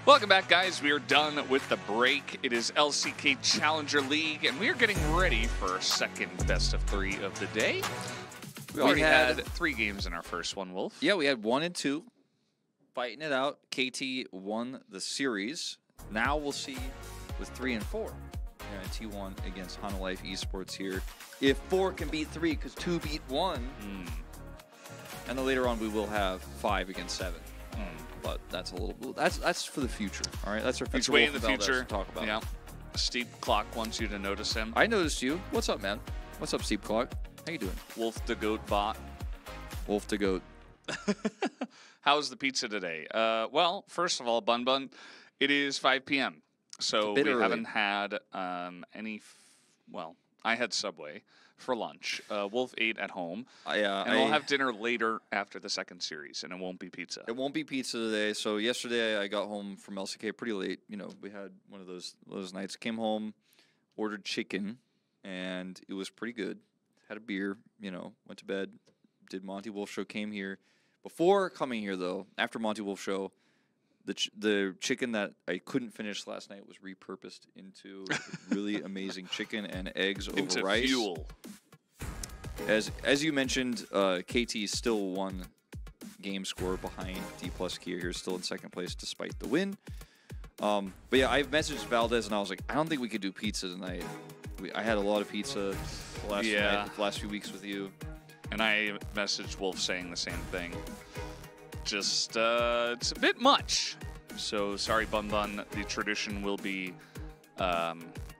Welcome back, guys. We are done with the break. It is LCK Challenger League, and we are getting ready for our second best of 3 of the day. We already had 3 games in our first one, Wolf. Yeah, we had 1 and 2. Fighting it out. KT won the series. Now we'll see with 3 and 4. T1 against Hana Life Esports here. If 4 can beat 3, because 2 beat 1. And then later on we will have 5 against 7. But that's a little. That's for the future. All right, that's our future. That's way in the future. To talk about. Yeah. Steep Clock wants you to notice him. I noticed you. What's up, man? What's up, Steep Clock? How you doing? Wolf the Goat Bot. Wolf the Goat. How's the pizza today? Well, first of all, Bun Bun, it is 5 p.m. So we haven't had any. Well, I had Subway for lunch. Wolf ate at home. And we'll have dinner later after the second series, and it won't be pizza. It won't be pizza today. So yesterday I got home from LCK pretty late. You know, we had one of those nights. Came home, ordered chicken, and it was pretty good. Had a beer, you know, went to bed, did Monty Wolf show, came here. Before coming here, though, after Monty Wolf show, the chicken that I couldn't finish last night was repurposed into really amazing chicken and eggs over rice. Fuel. As you mentioned, KT is still 1 game score behind D+ Kia here, still in second place despite the win. But yeah, I messaged Valdez and I was like, I don't think we could do pizza tonight. I had a lot of pizza the last few weeks with you. And I messaged Wolf saying the same thing. Just, it's a bit much. So, sorry, Bun Bun. The tradition will be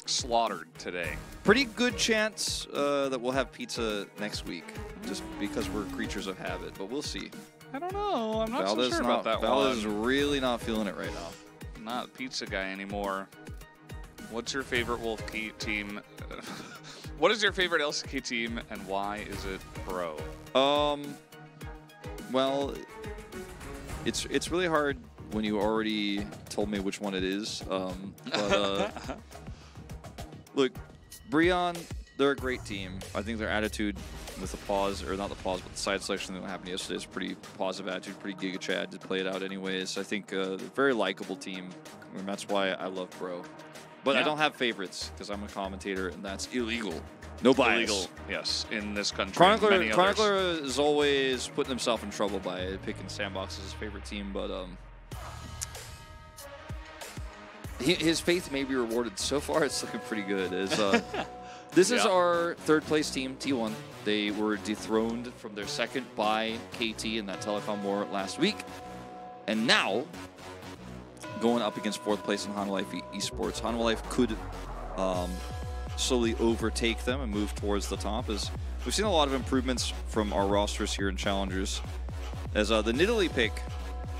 slaughtered today. Pretty good chance that we'll have pizza next week, just because we're creatures of habit. But we'll see. I don't know. I'm not so sure about that one. Valdez is really not feeling it right now. Not a pizza guy anymore. What's your favorite Wolf team? What is your favorite LCK team, and why is it Pro? Well, it's really hard when you already told me which one it is. Look, Breon, they're a great team. I think their attitude with the pause, or not the pause, but the side selection that happened yesterday is pretty positive attitude, pretty Giga Chad to play it out anyways. I think a very likable team, and that's why I love Pro. But I don't have favorites because I'm a commentator, and that's illegal. No bias. Illegal, yes, in this country. Chronicler is always putting himself in trouble by picking Sandbox as his favorite team, but his faith may be rewarded. So far, it's looking pretty good. This is our 3rd place team, T1. They were dethroned from their 2nd by KT in that telecom war last week, and now going up against 4th place in Hana Life Esports. Hana Life could slowly overtake them and move towards the top, as we've seen a lot of improvements from our rosters here in Challengers. As the Nidalee pick,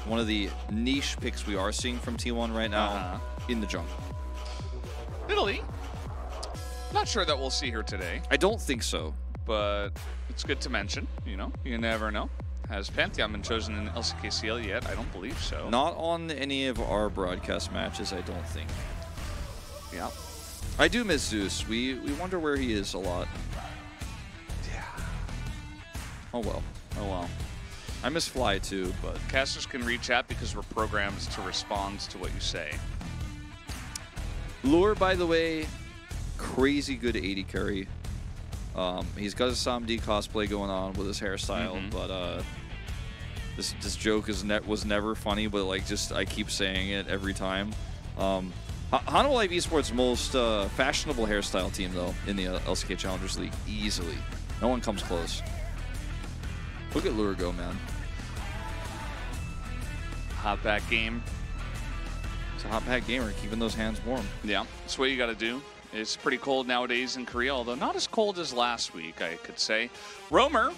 one of the niche picks we are seeing from T1 right now in the jungle. Nidalee? Not sure that we'll see her today. I don't think so. But it's good to mention, you know, you never know. Has Pantheon been chosen in LCK CL yet? I don't believe so. Not on any of our broadcast matches, I don't think. Yeah. I do miss Zeus. We wonder where he is a lot. Yeah. Oh well. Oh well. I miss Fly too, but casters can reach out because we're programmed to respond to what you say. Lure, by the way, crazy good 80 carry. He's got a SamD cosplay going on with his hairstyle, but this joke was never funny, but like I keep saying it every time. Hana Life Esports' most fashionable hairstyle team, though, in the LCK Challengers League, easily. No one comes close. Look at Lure go, man. Hot back game. It's a hot pack gamer, keeping those hands warm. Yeah, that's what you got to do. It's pretty cold nowadays in Korea, although not as cold as last week, I could say. Roamer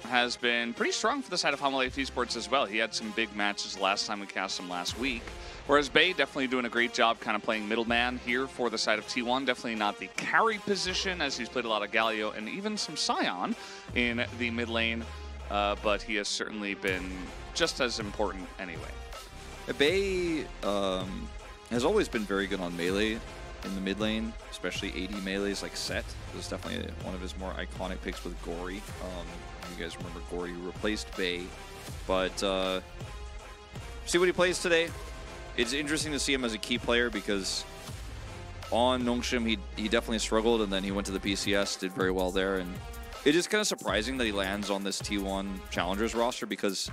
has been pretty strong for the side of Hana Life Esports as well. He had some big matches last time we cast him last week. Whereas Bay definitely doing a great job kind of playing middleman here for the side of T1. Definitely not the carry position, as he's played a lot of Galio and even some Scion in the mid lane. But he has certainly been just as important anyway. Bay has always been very good on melee in the mid lane, especially AD melees like Set. It was definitely one of his more iconic picks with Gory. You guys remember Gory replaced Bay. But see what he plays today. it's interesting to see him as a key player because on Nongshim he definitely struggled, and then he went to the PCS, did very well there, and it is kind of surprising that he lands on this T1 Challengers roster because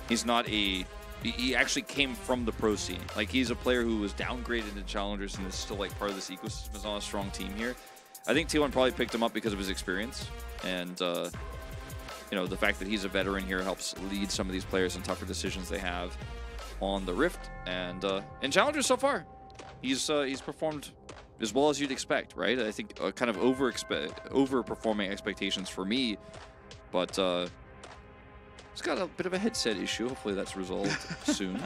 he's not a... He actually came from the pro scene. Like, he's a player who was downgraded to Challengers and is still like part of this ecosystem. Is on a strong team here. I think T1 probably picked him up because of his experience, and you know, the fact that he's a veteran here helps lead some of these players in tougher decisions they have on the Rift. And in Challengers so far, he's performed as well as you'd expect, right? I think kind of overperforming expectations for me, but he's got a bit of a headset issue. Hopefully that's resolved soon.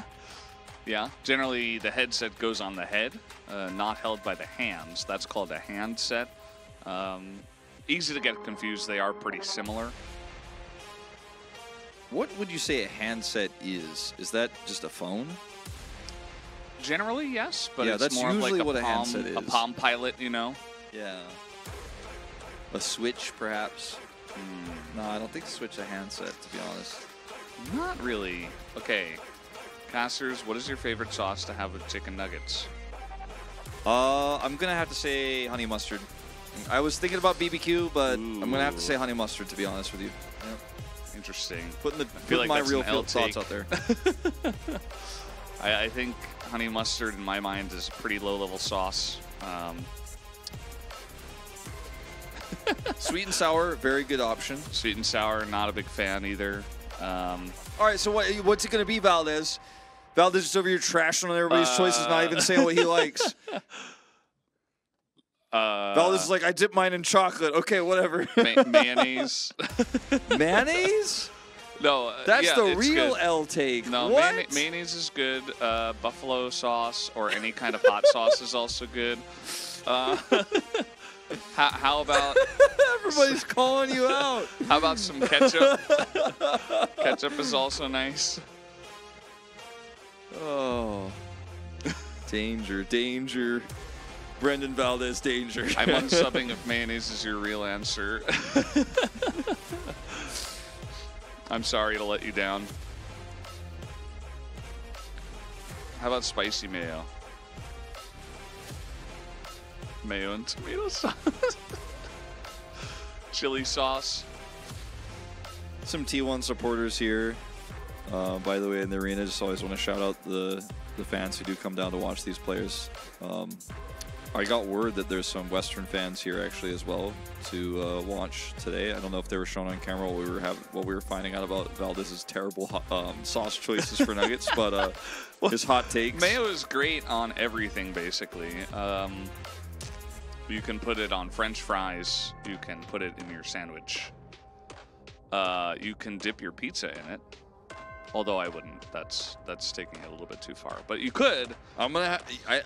Yeah, generally the headset goes on the head, not held by the hands. That's called a handset. Easy to get confused. They are pretty similar. What would you say a handset is? Is that just a phone? Generally, yes, but yeah, it's that's more usually like what a handset is. A Palm Pilot, you know? Yeah. A Switch, perhaps? No, I don't think Switch a handset, to be honest. Not really. Okay, casters, what is your favorite sauce to have with chicken nuggets? I'm going to have to say honey mustard. I was thinking about BBQ, but I'm going to have to say honey mustard, to be honest with you. Yep. Interesting. Putting like my real thoughts out there. I think honey mustard, in my mind, is a pretty low-level sauce. Sweet and sour, very good option. Sweet and sour, not a big fan either. All right, so what's it going to be, Valdez? Valdez is over here trashing on everybody's choices, not even saying what he likes. Valdez is like, I dip mine in chocolate. Okay, whatever. Mayonnaise. Mayonnaise? No, that's yeah, the real good. L take. No, what? Mayonnaise is good. Buffalo sauce or any kind of hot sauce is also good. How about... Everybody's calling you out. How about some ketchup? Ketchup is also nice. Oh. Danger, danger. Brendan Valdez, danger. I'm unsubbing if mayonnaise is your real answer. I'm sorry to let you down. How about spicy mayo? Mayo and tomato sauce. Chili sauce. Some T1 supporters here. By the way, in the arena, just always want to shout out the fans who do come down to watch these players. I got word that there's some Western fans here actually as well to watch today. I don't know if they were shown on camera while we were finding out about Valdez's terrible sauce choices for nuggets, but his hot takes. Mayo is great on everything, basically. You can put it on French fries. You can put it in your sandwich. You can dip your pizza in it. Although I wouldn't. That's taking it a little bit too far. But you could. I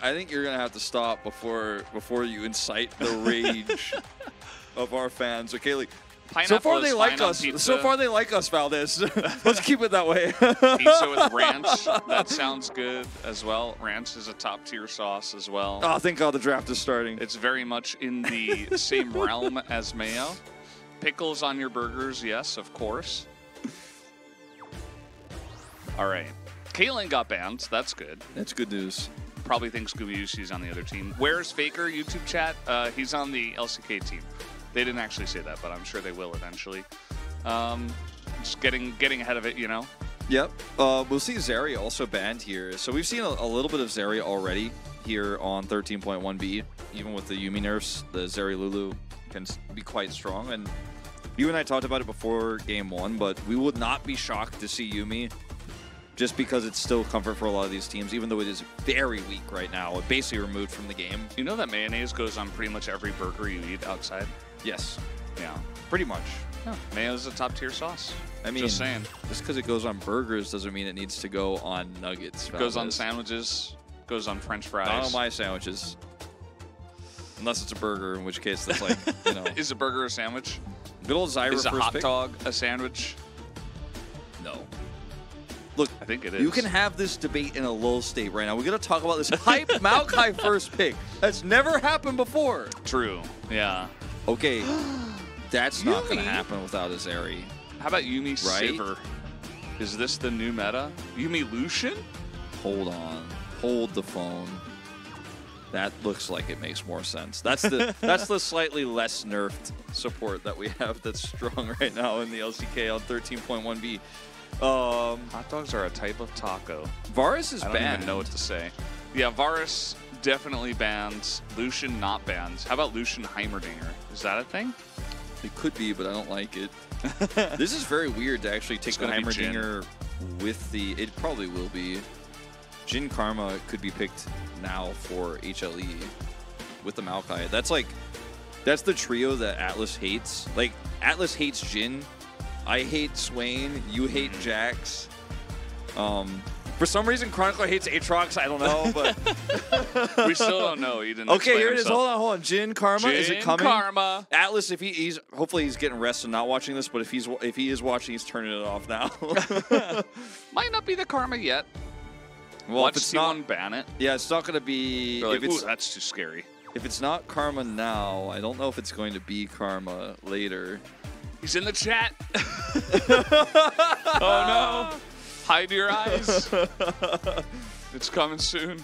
think you're gonna have to stop before you incite the rage of our fans. Okay, like, so far they like us. So far they like us, Valdez. Let's keep it that way. Pizza with ranch. That sounds good as well. Ranch is a top tier sauce as well. Oh, thank God the draft is starting. It's very much in the same realm as mayo. Pickles on your burgers, yes, of course. All right. Caitlyn got banned. That's good. That's good news. Probably thinks Scooby-Doo's on the other team. Where's Faker? YouTube chat. He's on the LCK team. They didn't actually say that, but I'm sure they will eventually. Just getting ahead of it, you know? Yep. We'll see Zarya also banned here. So we've seen a little bit of Zarya already here on 13.1b. Even with the Yuumi nerfs, the Zarya Lulu can be quite strong. And you and I talked about it before Game 1, but we would not be shocked to see Yuumi just because it's still comfort for a lot of these teams, even though it is very weak right now. It basically removed from the game. You know that mayonnaise goes on pretty much every burger you eat outside? Yes. Yeah. Pretty much. Yeah. Mayo is a top tier sauce. I mean, just saying. Just because it goes on burgers doesn't mean it needs to go on nuggets. It goes on sandwiches, goes on French fries. Not on my sandwiches. Unless it's a burger, in which case that's like, you know. Is a burger a sandwich? Good old Zyra Is a first hot pick? dog a sandwich? No. Look, I think it is. You can have this debate in a lull state right now. We're going to talk about this hype Maokai first pick. That's never happened before. True. Yeah. Okay. That's not going to happen without a Zeri. How about Yuumi right? Sivir? Is this the new meta? Yuumi Lucian? Hold on. Hold the phone. That looks like it makes more sense. That's the slightly less nerfed support that we have that's strong right now in the LCK on 13.1b. Hot dogs are a type of taco. Varus is banned. I don't even know what to say. Yeah, Varus definitely banned. Lucian not banned. How about Lucian Heimerdinger? Is that a thing? It could be, but I don't like it. This is very weird to actually take the Heimerdinger with the... It probably will be. Jin Karma could be picked now for HLE with the Maokai. That's the trio that Atlas hates. Like, Atlas hates Jin. I hate Swain. You hate Jax. For some reason, Chronicler hates Aatrox. I don't know, but we still don't know. He didn't. Okay, here it is. Hold on. Jin Karma, is it coming? Karma. Atlas, if he's hopefully he's getting rest and not watching this, but if he is watching, he's turning it off now. Might not be the Karma yet. Well, watch if it's not, ban it. Yeah, it's not going to be. Like, ooh, that's too scary. If it's not Karma now, I don't know if it's going to be Karma later. He's in the chat. Oh no. Hide your eyes. It's coming soon.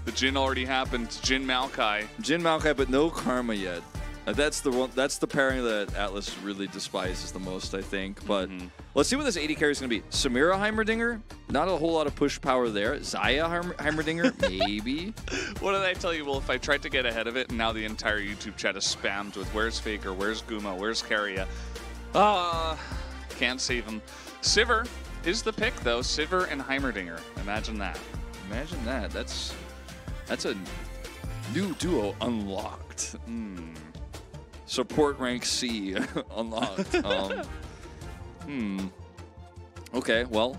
The Jin already happened. Jin Maokai. Jin Maokai, but no Karma yet. That's the one. That's the pairing that Atlas really despises the most, I think. But let's see what this 80 carry is going to be. Samira Heimerdinger, not a whole lot of push power there. Zaya Heimerdinger, maybe. What did I tell you, Wolf? I tried to get ahead of it, and now the entire YouTube chat is spammed with where's Faker, where's Guma, where's Keria. Can't save him. Sivir is the pick, though. Sivir and Heimerdinger. Imagine that. Imagine that. That's a new duo unlocked. Support rank C unlocked. Okay, well,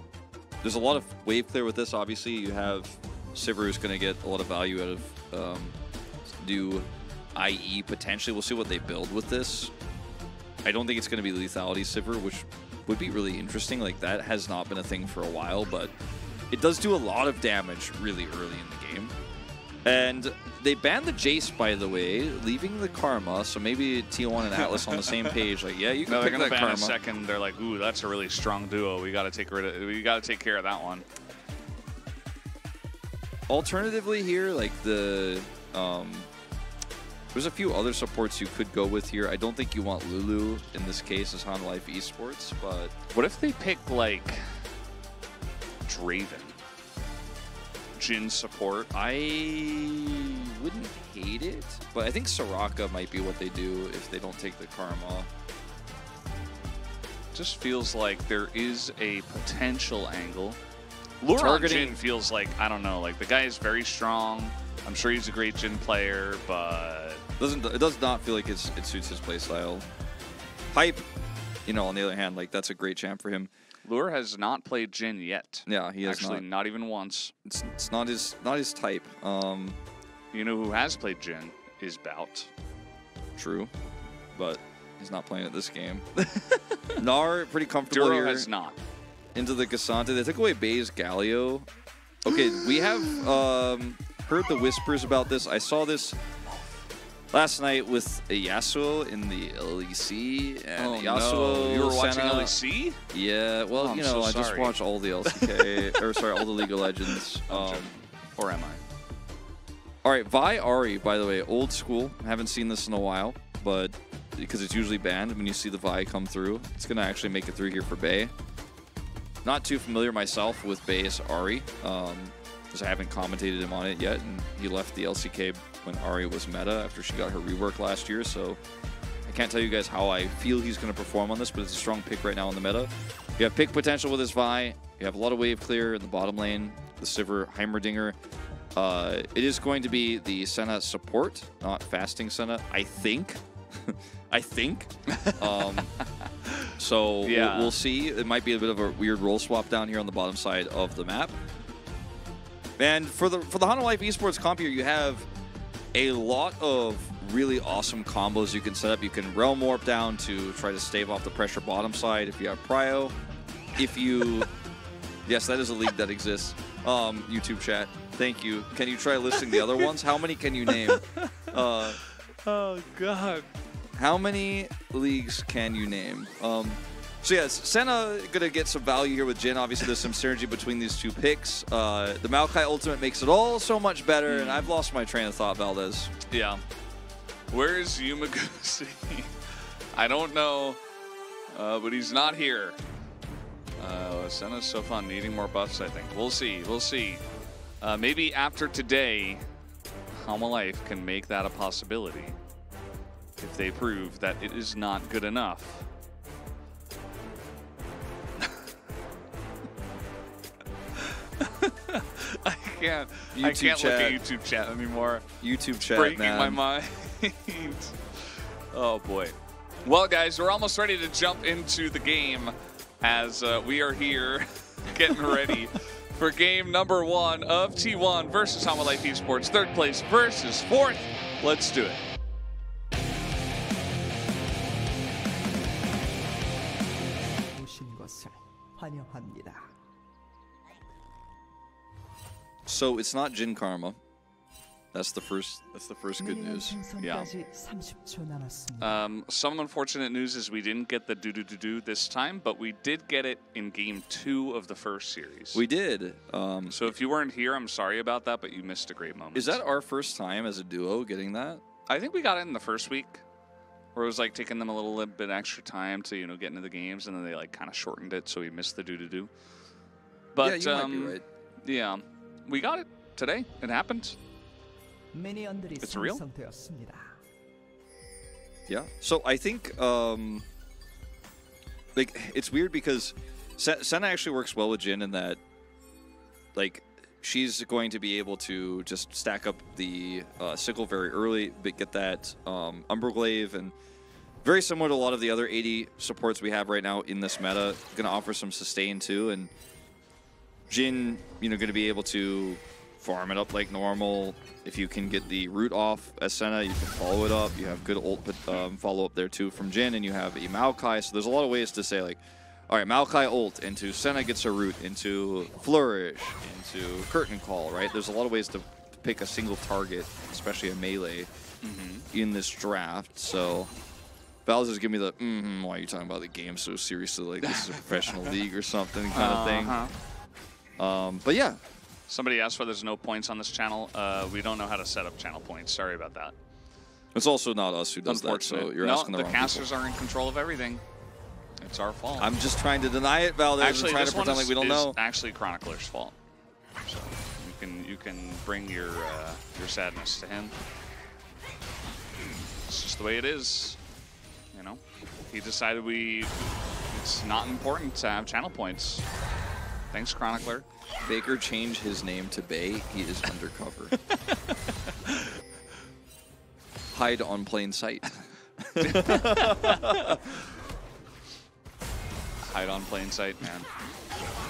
there's a lot of wave clear with this. Obviously, you have Sivir who's going to get a lot of value out of new IE potentially. We'll see what they build with this. I don't think it's going to be lethality Sivir, which would be really interesting. Like, that has not been a thing for a while, but it does do a lot of damage really early in the game. And they banned the Jace, by the way, leaving the Karma, so maybe T1 and Atlas on the same page. Like, yeah, you can pick that Karma. They're gonna ban a second. They're like, ooh, that's a really strong duo. We gotta take care of that one. Alternatively here, like the there's a few other supports you could go with here. I don't think you want Lulu in this case as Hanwha Life Esports, but what if they pick like Draven? Jin support. I wouldn't hate it, but I think Soraka might be what they do if they don't take the Karma. Just feels like there is a potential angle. Lure on Jin feels like, I don't know, like the guy is very strong. I'm sure he's a great Jin player, but it does not feel like it suits his playstyle. Hype, you know, on the other hand, like that's a great champ for him. Lure has not played Jin yet. Yeah, he has actually not even once. It's not his type. You know who has played Jin is Bout. True, but he's not playing it this game. Gnar pretty comfortable Duro here. Has not. Into the Cassante. They took away Bay's Galio. Okay, we have heard the whispers about this. I saw this last night with a Yasuo in the LEC, and Yasuo. No. You were watching LEC? Yeah, well, you know, I just watch all the LCK, or sorry, all the League of Legends. Or am I? All right, Vi Ahri, by the way, old school. Haven't seen this in a while, but because it's usually banned when you see the Vi come through, it's going to actually make it through here for Bay. Not too familiar myself with Bay's Ahri, because I haven't commentated him on it yet, and he left the LCK when Ahri was meta after she got her rework last year, so I can't tell you guys how I feel he's going to perform on this, but it's a strong pick right now in the meta. You have pick potential with this Vi. You have a lot of wave clear in the bottom lane, the Sivir Heimerdinger. It is going to be the Senna support, not fasting Senna, I think. I think. So yeah. we'll see. It might be a bit of a weird role swap down here on the bottom side of the map. And for the Hanwha Life Esports comp here, you have a lot of really awesome combos you can set up. You can Realm Warp down to try to stave off the pressure bottom side if you have Prio. If you... Yes, that is a league that exists. YouTube chat. Thank you. Can you try listing the other ones? How many can you name? Oh, God. How many leagues can you name? So yes, Senna gonna get some value here with Jin. Obviously, there's some synergy between these two picks. The Maokai ultimate makes it all so much better, and I've lost my train of thought, Valdez. Yeah. Where's Yumaguchi? I don't know, but he's not here. Senna's so fun, needing more buffs, I think. We'll see, we'll see. Maybe after today, Halma Life can make that a possibility if they prove that it is not good enough. I can't look at YouTube chat anymore. YouTube chat, breaking man. my mind. Oh boy. Well, guys, we're almost ready to jump into the game as we are here getting ready for game number 1 of T1 versus Halma Life Esports, 3rd place versus 4th. Let's do it. So it's not Jin Karma. That's the first good news. Yeah. Some unfortunate news is we didn't get the do this time, but we did get it in game 2 of the first series. We did. So if you weren't here, I'm sorry about that, but you missed a great moment. Is that our first time as a duo getting that? I think we got it in the first week, where it was like taking them a little bit extra time to get into the games, and then they like kind of shortened it, so we missed the do. But yeah, you might be right. Yeah, we got it today. It happened. It's real. Yeah. So I think like it's weird because Senna actually works well with Jin in that like she's going to be able to just stack up the sickle very early, but get that Umberglaive, and very similar to a lot of the other 80 supports we have right now in this meta, going to offer some sustain too, and Jin, going to be able to farm it up like normal. If you can get the root off as Senna, you can follow it up. You have good ult follow up there too from Jin, and you have a Maokai. So there's a lot of ways to say like, all right, Maokai ult into Senna gets a root, into Flourish, into Curtain Call, right? There's a lot of ways to pick a single target, especially a melee, in this draft. So Val's is giving me the, why are you talking about the game so seriously? Like this is a professional league or something kind of thing. But yeah. Somebody asked why there's no points on this channel. We don't know how to set up channel points. Sorry about that. It's also not us who does that, so you're asking the wrong people. The casters are in control of everything. It's our fault. I'm just trying to deny it, Valdez. Actually, trying to pretend like we don't know. Actually, Chronicler's fault. So you can bring your sadness to him. It's just the way it is. He decided it's not important to have channel points. Thanks, Chronicler. Baker changed his name to Bay. He is undercover. Hide on plain sight. Hide on plain sight, man.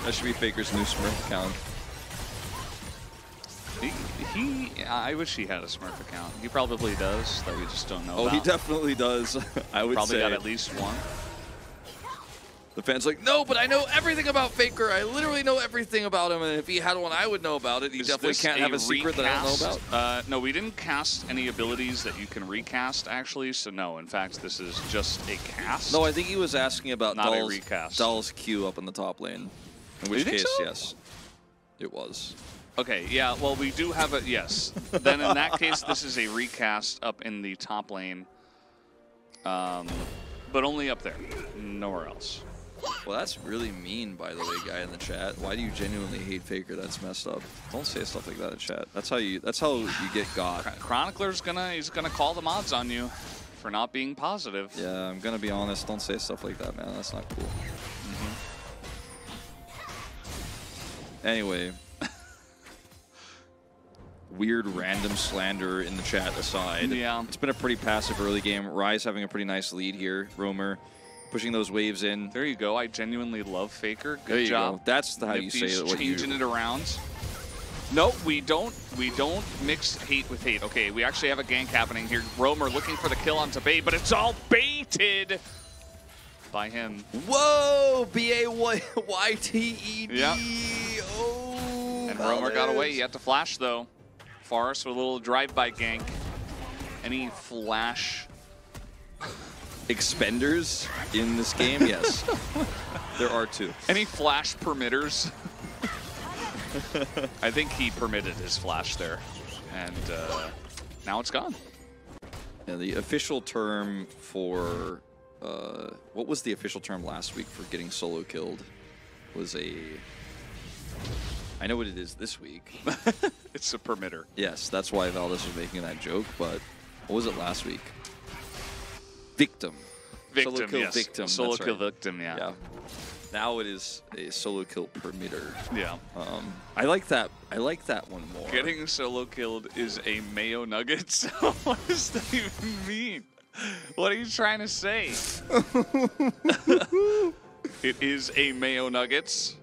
That should be Faker's new Smurf account. I wish he had a Smurf account. He probably does, that we just don't know about. He definitely does. I would probably say. Got at least one. The fans like, no, but I know everything about Faker. I literally know everything about him, and if he had one, I would know about it. He definitely can't have a secret that I don't know about. No, we didn't cast any abilities that you can recast, actually, so no. In fact, this is just a cast. No, I think he was asking about not a recast. Dahl's Q up in the top lane. In which case, yes, it was. Okay, yeah, well, we do have a, yes. Then in that case, this is a recast up in the top lane, but only up there, nowhere else. Well, that's really mean, by the way, guy in the chat. Why do you genuinely hate Faker? That's messed up. Don't say stuff like that in chat. That's how you get got. Chronicler's he's gonna call the mods on you for not being positive. Yeah, I'm gonna be honest. Don't say stuff like that, man. That's not cool. Anyway. Weird random slander in the chat aside. Yeah. It's been a pretty passive early game. Rise having a pretty nice lead here. Roamer pushing those waves in. There you go. I genuinely love Faker. Good there you job. Go. That's how you say it. Changing it around. No, we don't mix hate with hate. Okay, we actually have a gank happening here. Roamer looking for the kill on Tabay, but it's all baited by him. Whoa! B-A-Y-T-E-D. Yeah. Oh, and Roamer got away. He had to flash, though. Forrest with a little drive-by gank. Any flash expenders in this game? Yes. There are 2. Any flash permitters? I think he permitted his flash there. And now it's gone. Yeah, the official term for... what was the official term last week for getting solo killed? Was a... I know what it is this week. It's a permitter. Yes, that's why Valdez was making that joke, but what was it last week? Victim. Victim, solo kill yes. victim. Solo that's kill right. victim, yeah. Yeah. Now it is a solo kill permitter. Yeah. I like that. I like that one more. Getting solo killed is a mayo nugget. So what does that even mean? What are you trying to say? It is a mayo nuggets.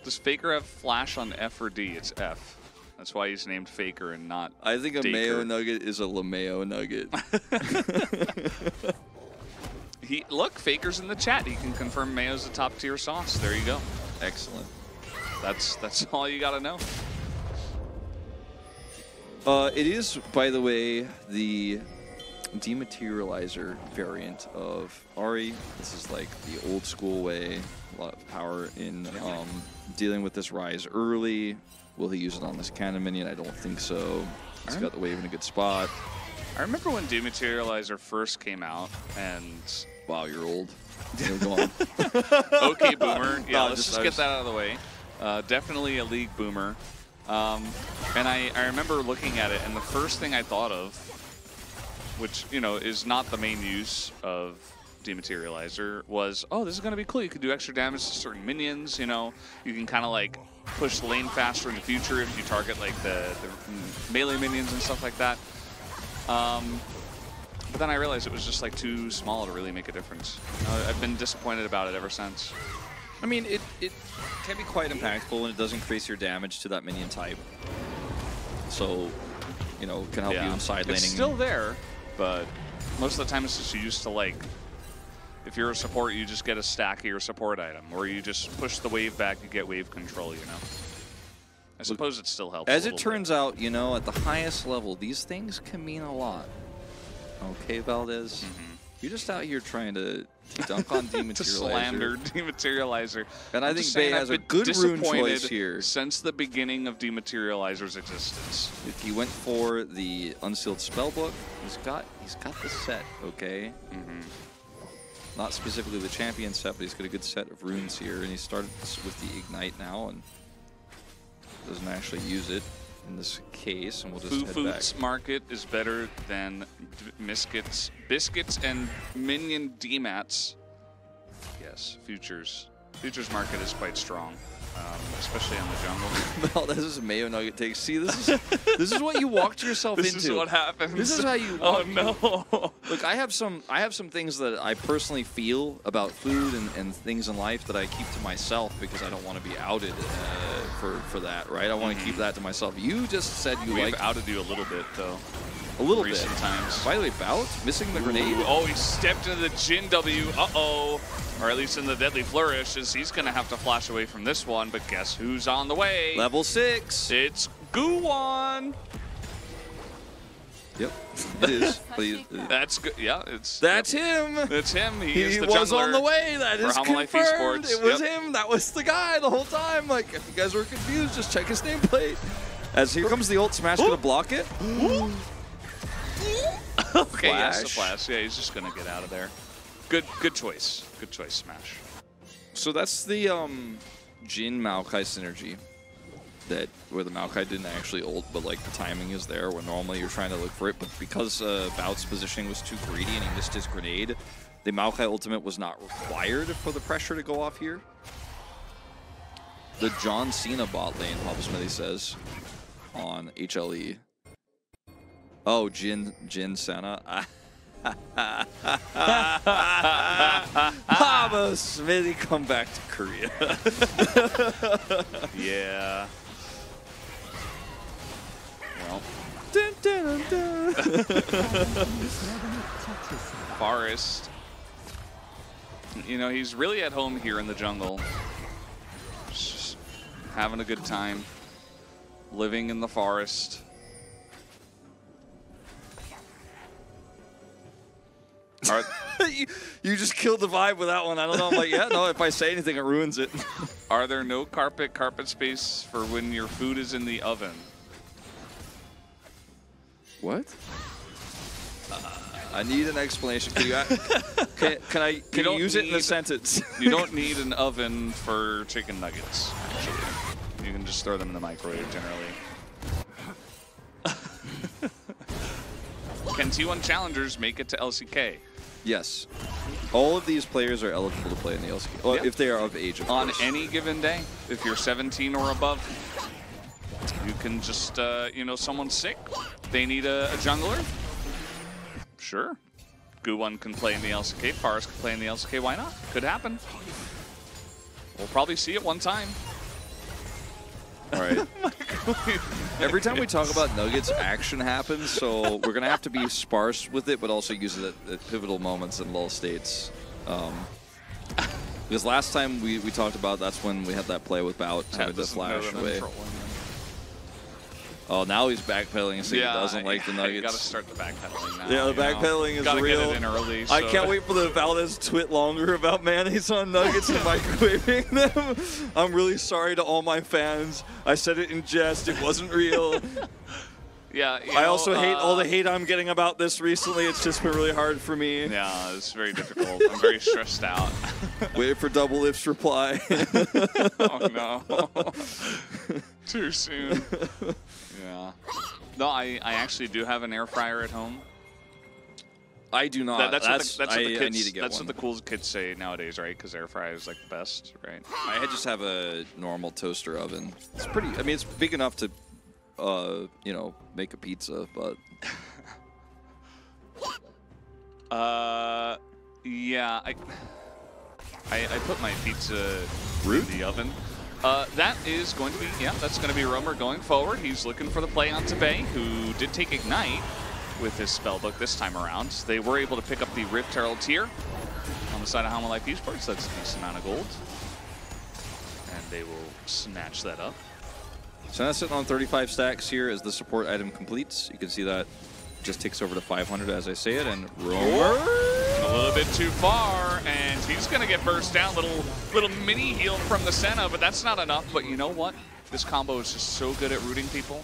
Does Faker have flash on F or D? It's F. That's why he's named Faker and not I think a Daker. mayo nugget is a LeMayo nugget. Look, Faker's in the chat. He can confirm mayo's a top tier sauce. There you go. Excellent. That's all you gotta know. It is, by the way, the dematerializer variant of Ari. This is like the old school way. A lot of power in dealing with this rise early. Will he use it on this cannon minion? I don't think so. He's got the wave in a good spot. I remember when Dematerializer first came out, and wow, you're old. Go on. Okay, boomer. Yeah, No, let's just get that out of the way. Definitely a league boomer. And I remember looking at it, and the first thing I thought of, which, you know, is not the main use of Dematerializer, was, oh, this is going to be cool. You can do extra damage to certain minions, you know. You can kind of, like, push the lane faster in the future if you target, like, the melee minions and stuff like that. But then I realized it was just, like, too small to really make a difference. I've been disappointed about it ever since. I mean, it can be quite impactful, and it does increase your damage to that minion type. So, you know, it can help you in side laning. It's still there, but most of the time it's just used to, like, if you're a support, you just get a stack of your support item, or you just push the wave back, you get wave control, you know? I suppose it still helps. As it turns out, you know, at the highest level, these things can mean a lot. Okay, Valdez? You're just out here trying to dunk on Dematerializer. To slander Dematerializer. And I think Bay has a good rune choice here. Since the beginning of Dematerializer's existence. If he went for the Unsealed Spellbook, he's got the set, okay? Not specifically the champion set, but he's got a good set of runes here, and he started with the Ignite now, and doesn't actually use it in this case, and we'll just head back. Fufu's market is better than biscuits and minion demats. Yes, Futures market is quite strong, especially on the jungle. Well, this is a mayo nugget take. See, this is what you walked yourself into. This is what happens. This is how you. Oh no! Look, I have some things that I personally feel about food and things in life that I keep to myself because I don't want to be outed for that, right? I want to keep that to myself. You just said We've outed you a little bit, though. A little recent bit. times. By the way, Bout missing the grenade. Oh, he stepped into the Gen.G. Uh-oh. Or at least in the Deadly Flourish, as he's going to have to flash away from this one. But guess who's on the way? Level 6. It's Guwon. Yep, it is. That's good. Yeah, that's him. It's him. He is the was jungler on the way. That is confirmed. Esports. It was him. That was the guy the whole time. Like, if you guys were confused, just check his nameplate. As here comes the ult smash, gonna block it. Okay, yes, the flash. Yeah, he's just gonna get out of there. Good choice. Good choice, Smash. So that's the Jin Maokai synergy. Where the Maokai didn't actually ult, but like the timing is there when normally you're trying to look for it. But because Bout's positioning was too greedy and he missed his grenade, the Maokai ultimate was not required for the pressure to go off here. The John Cena bot lane, Hobsmithy says, on HLE. Oh, Jin Senna. Haba Smithy, come back to Korea. Yeah. Well. Dun, dun, dun. Forest. You know, he's really at home here in the jungle. Just having a good time. Living in the forest. You just killed the vibe with that one. I don't know. I'm like, yeah, no, if I say anything, it ruins it. Are there no carpet space for when your food is in the oven? What? I need an explanation. Can you use it in a sentence? You don't need an oven for chicken nuggets, actually. You can just throw them in the microwave, generally. Can T1 challengers make it to LCK? Yes. All of these players are eligible to play in the LCK, well, if they are of age, of On course. any given day, if you're 17 or above, you can just, you know, someone's sick, they need a jungler. Sure. Gu1 can play in the LCK, Paras can play in the LCK, why not? Could happen. We'll probably see it one time. All right. Every time we talk about Nuggets, action happens, so we're going to have to be sparse with it, but also use it at pivotal moments in lull states. Because last time we talked about, that's when we had that play with Bout, having to flash away. Oh, now he's backpedaling and saying he doesn't like the Nuggets. You gotta start the backpedaling now. Yeah, the backpedaling is gotta real. Get it in early, so. I can't wait for the Valdez twit longer about mayonnaise on Nuggets and microwaving them. I'm really sorry to all my fans. I said it in jest. It wasn't real. Yeah. I also hate all the hate I'm getting about this recently. It's just been really hard for me. Yeah, it's very difficult. I'm very stressed out. Waiting for Double Lift's reply. Oh no. Too soon. Yeah. No, I actually do have an air fryer at home. I do not. That's what the kids, I need to get that's one. what the cool kids say nowadays, right? Because air fryer is like the best, right? I just have a normal toaster oven. It's pretty. I mean, it's big enough to, you know, make a pizza, but. Yeah. I put my pizza Root? in the oven. That is going to be, that's going to be Romer going forward. He's looking for the play onto Bay, who did take Ignite with his spellbook this time around. They were able to pick up the Rift Herald tier on the side of Hanwha Life Esports. That's a decent amount of gold. And they will snatch that up. So that's sitting on 35 stacks here as the support item completes. You can see that just ticks over to 500 as I say it, and Romer a little bit too far, and he's gonna get burst down. Little mini heal from the Senna, but that's not enough. But you know what? This combo is just so good at rooting people.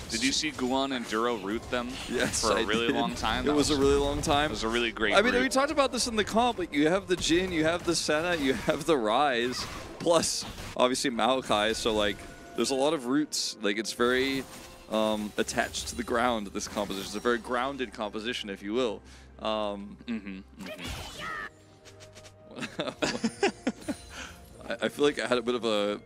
Did you see Gu1 and Duro root them for a really long time? It was a really long time. It was a really great I mean, root. we talked about this in the comp, but you have the Jhin, you have the Senna, you have the Ryze, plus obviously Maokai, so like there's a lot of roots. Like it's very attached to the ground, this composition. It's a very grounded composition, if you will. I feel like I had a bit of a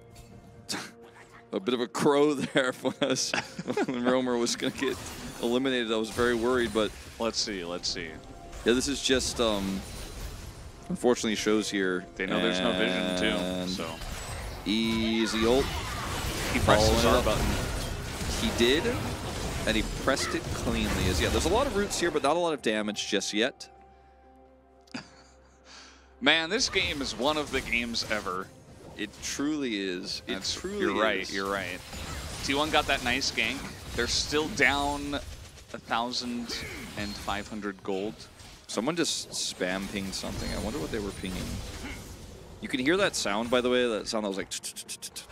crow there when Romer was going to get eliminated. I was very worried, but let's see. Yeah, this is just unfortunately shows here. They know there's no vision too. So easy ult. He pressed his R button. He did, and he pressed it cleanly. There's a lot of roots here, but not a lot of damage just yet. Man, this game is one of the games ever. It truly is. You're right. T1 got that nice gank. They're still down 1,500 gold. Someone just spam pinged something. I wonder what they were pinging. You can hear that sound, by the way. That sound that was like.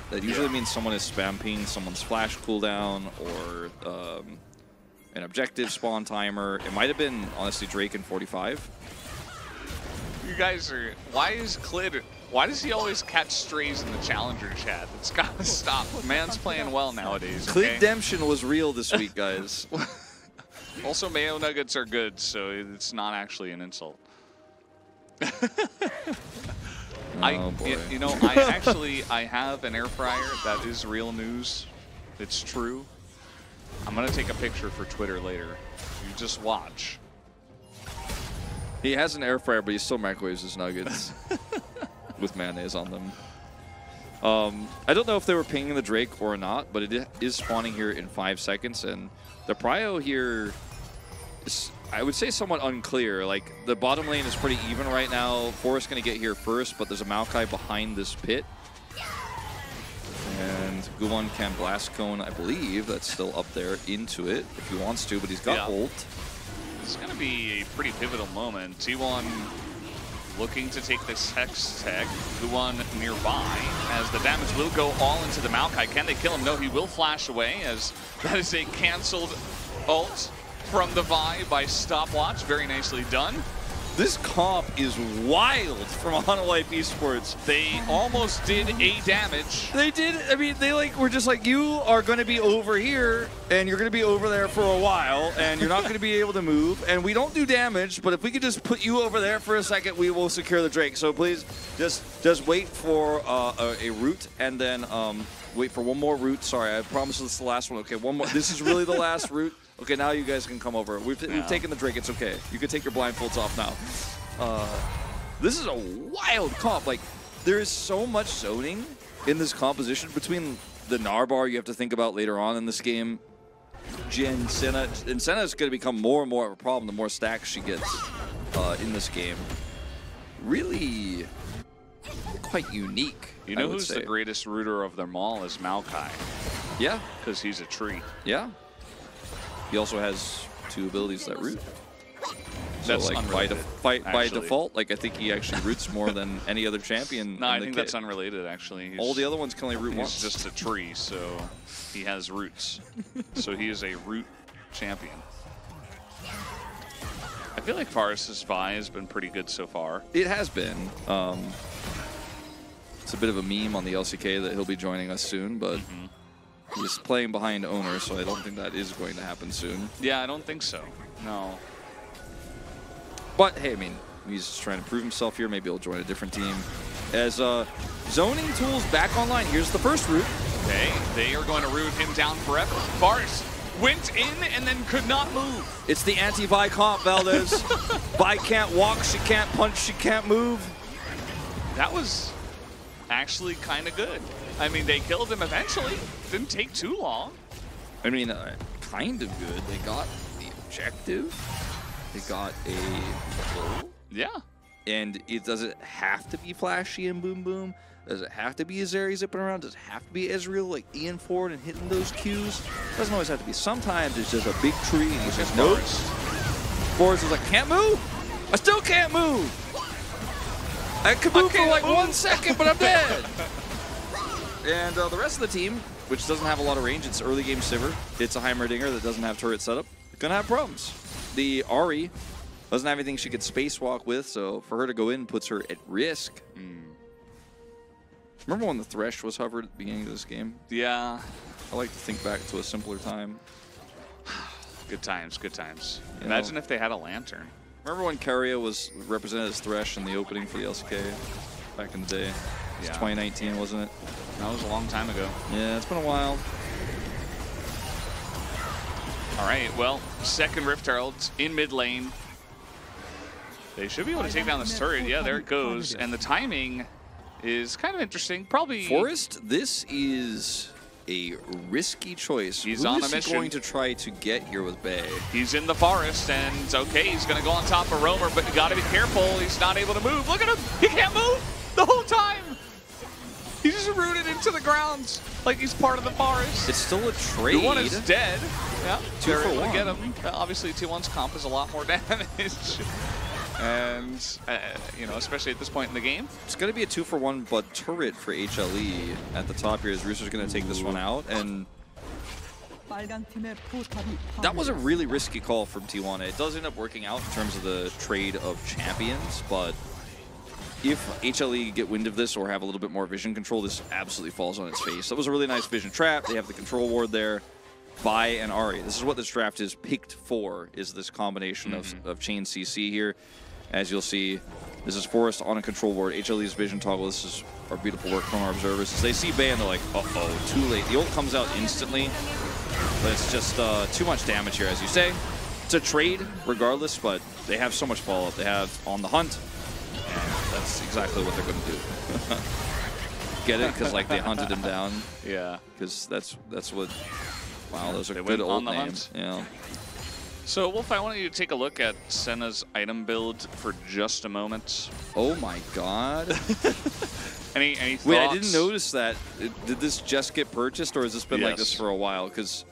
That usually means someone is spam pinging someone's flash cooldown or an objective spawn timer. It might have been honestly Drake in 45. You guys are. Why does he always catch strays in the challenger chat? It's gotta stop. Man's playing well nowadays. Okay? Clidemption was real this week, guys. Also, mayo nuggets are good, so it's not actually an insult. Oh boy. You know, I have an air fryer. That is real news. It's true. I'm gonna take a picture for Twitter later. You just watch. He has an air fryer, but he still microwaves his nuggets with mayonnaise on them. I don't know if they were pinging the Drake or not, but it is spawning here in 5 seconds, and the prio here is, I would say, somewhat unclear. Like, the bottom lane is pretty even right now. Forrest's going to get here first, but there's a Maokai behind this pit. And Gu1 can blast cone, I believe. That's still up there into it if he wants to, but he's got ult. It's going to be a pretty pivotal moment. T1 looking to take this Hex tech. Guan nearby as the damage will go all into the Maokai. Can they kill him? No, he will flash away as that is a canceled ult from the Vi by Stopwatch. Very nicely done. This comp is wild from Life Esports. They almost did a damage. They did. I mean, they were just like, you are going to be over here, and you're going to be over there for a while, and you're not going to be able to move, and we don't do damage, but if we could just put you over there for a second, we will secure the Drake. So please, just wait for a root, and then wait for one more root. Sorry, I promise this is the last one. Okay, one more. This is really the last root. Okay, now you guys can come over. We've taken the Drake. It's okay. You can take your blindfolds off now. This is a wild comp. Like, there is so much zoning in this composition between the Narbar you have to think about later on in this game. Gen, Senna. And Senna is going to become more and more of a problem the more stacks she gets in this game. Really quite unique. You know who's the greatest rooter of them all is Maokai. Yeah. Because he's a tree. Yeah. He also has 2 abilities that root. So That's like by default, like I think he actually roots more than any other champion. No, I think that's unrelated actually. All the other ones can only root once. He's just a tree, so he has roots. So he is a root champion. I feel like Forest's Vi has been pretty good so far. It has been. It's a bit of a meme on the LCK that he'll be joining us soon, but he's playing behind owner, so I don't think that is going to happen soon. Yeah, I don't think so. No. But hey, I mean, he's just trying to prove himself here. Maybe he'll join a different team. As zoning tools back online, here's the first route. Okay, they are going to root him down forever. Forest went in and then could not move. It's the anti-Vi comp, Valdez. Vi can't walk, she can't punch, she can't move. That was actually kind of good. I mean, they killed him eventually. Didn't take too long. I mean, kind of good. They got the objective. They got a goal. Yeah. And it doesn't have to be flashy and boom boom. Does it have to be Azeri zipping around? Does it have to be Ezreal like Ian Ford and hitting those Qs? Doesn't always have to be. Sometimes it's just a big tree and he's just nope. Forrest is like, can't move? I still can't move. I could move for like 1 second, but I'm dead. And the rest of the team, which doesn't have a lot of range, it's early game Sivir. It's a Heimerdinger that doesn't have turret setup. Gonna have problems. The Ahri doesn't have anything she could spacewalk with, so for her to go in puts her at risk. Remember when the Thresh was hovered at the beginning of this game? Yeah. I like to think back to a simpler time. Good times, good times. Imagine if they had a lantern. Remember when Keria was represented as Thresh in the opening for the LCK back in the day? It was 2019, wasn't it? That was a long time ago. Yeah, it's been a while. All right, well, second Rift Herald in mid lane. They should be able to take down this turret. Yeah, there it goes. And the timing is kind of interesting. Probably Forest, this is a risky choice. He's on a mission. Who is he going to try to get here with Bay? He's in the forest, and okay, he's going to go on top of Roamer, but you got to be careful. He's not able to move. Look at him. He can't move the whole time. He's just rooted into the ground like he's part of the forest. It's still a trade. T1 is dead. Yeah, 2 for 1. Get him. Obviously, T1's comp is a lot more damage. And, you know, especially at this point in the game. It's going to be a 2 for 1, but turret for HLE at the top here as Rooster's going to take this one out. And that was a really risky call from T1. It does end up working out in terms of the trade of champions, but if HLE get wind of this or have a little bit more vision control, this absolutely falls on its face. That was a really nice vision trap. They have the control ward there. Vi and Ahri. This is what this draft is picked for, is this combination of chain CC here. As you'll see, this is Forest on a control ward. HLE's vision toggle. This is our beautiful work from our observers. As they see Bay and they're like, uh-oh, too late. The ult comes out instantly, but it's just too much damage here, as you say. It's a trade regardless, but they have so much follow-up. They have On the Hunt, and that's exactly what they're going to do. Get it? Because like they hunted him down. Yeah. Because that's what. Wow, those are good old names. Yeah. So, Wolf, I want you to take a look at Senna's item build for just a moment. Oh my god. Any thoughts? Wait, I didn't notice that. Did this just get purchased, or has this been like this for a while? Because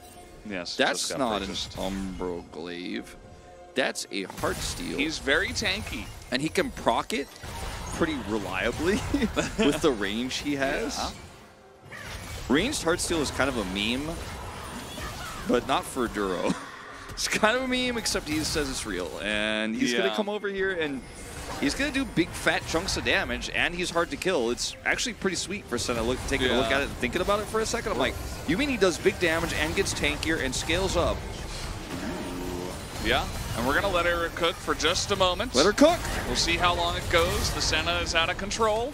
that's not an Umbro Glaive. That's a hard steal. He's very tanky. And he can proc it pretty reliably with the range he has. Yeah. Ranged hard steal is kind of a meme, but not for Duro. It's kind of a meme, except he says it's real. And he's going to come over here and he's going to do big fat chunks of damage, and he's hard to kill. It's actually pretty sweet for Senna taking a look at it and thinking about it for a second. I'm like, you mean he does big damage and gets tankier and scales up? Yeah, and we're going to let her cook for just a moment. Let her cook. We'll see how long it goes. The Senna is out of control,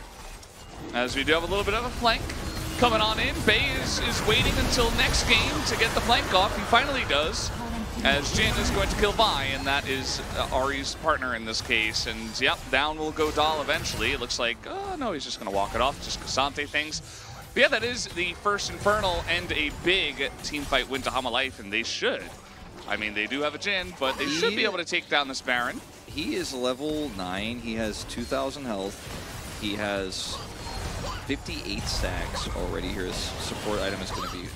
as we do have a little bit of a flank coming on in. Bay is waiting until next game to get the flank off. He finally does, as Jin is going to kill Vi, and that is Ari's partner in this case. And yep, down will go Dahl eventually. It looks like, oh no, he's just going to walk it off, just Cassante things. But yeah, that is the first Infernal and a big team fight win to Hama Life, and they should. I mean, they do have a Jin, but they should be able to take down this Baron. He is level 9. He has 2,000 health. He has 58 stacks already. Here his support item is going to be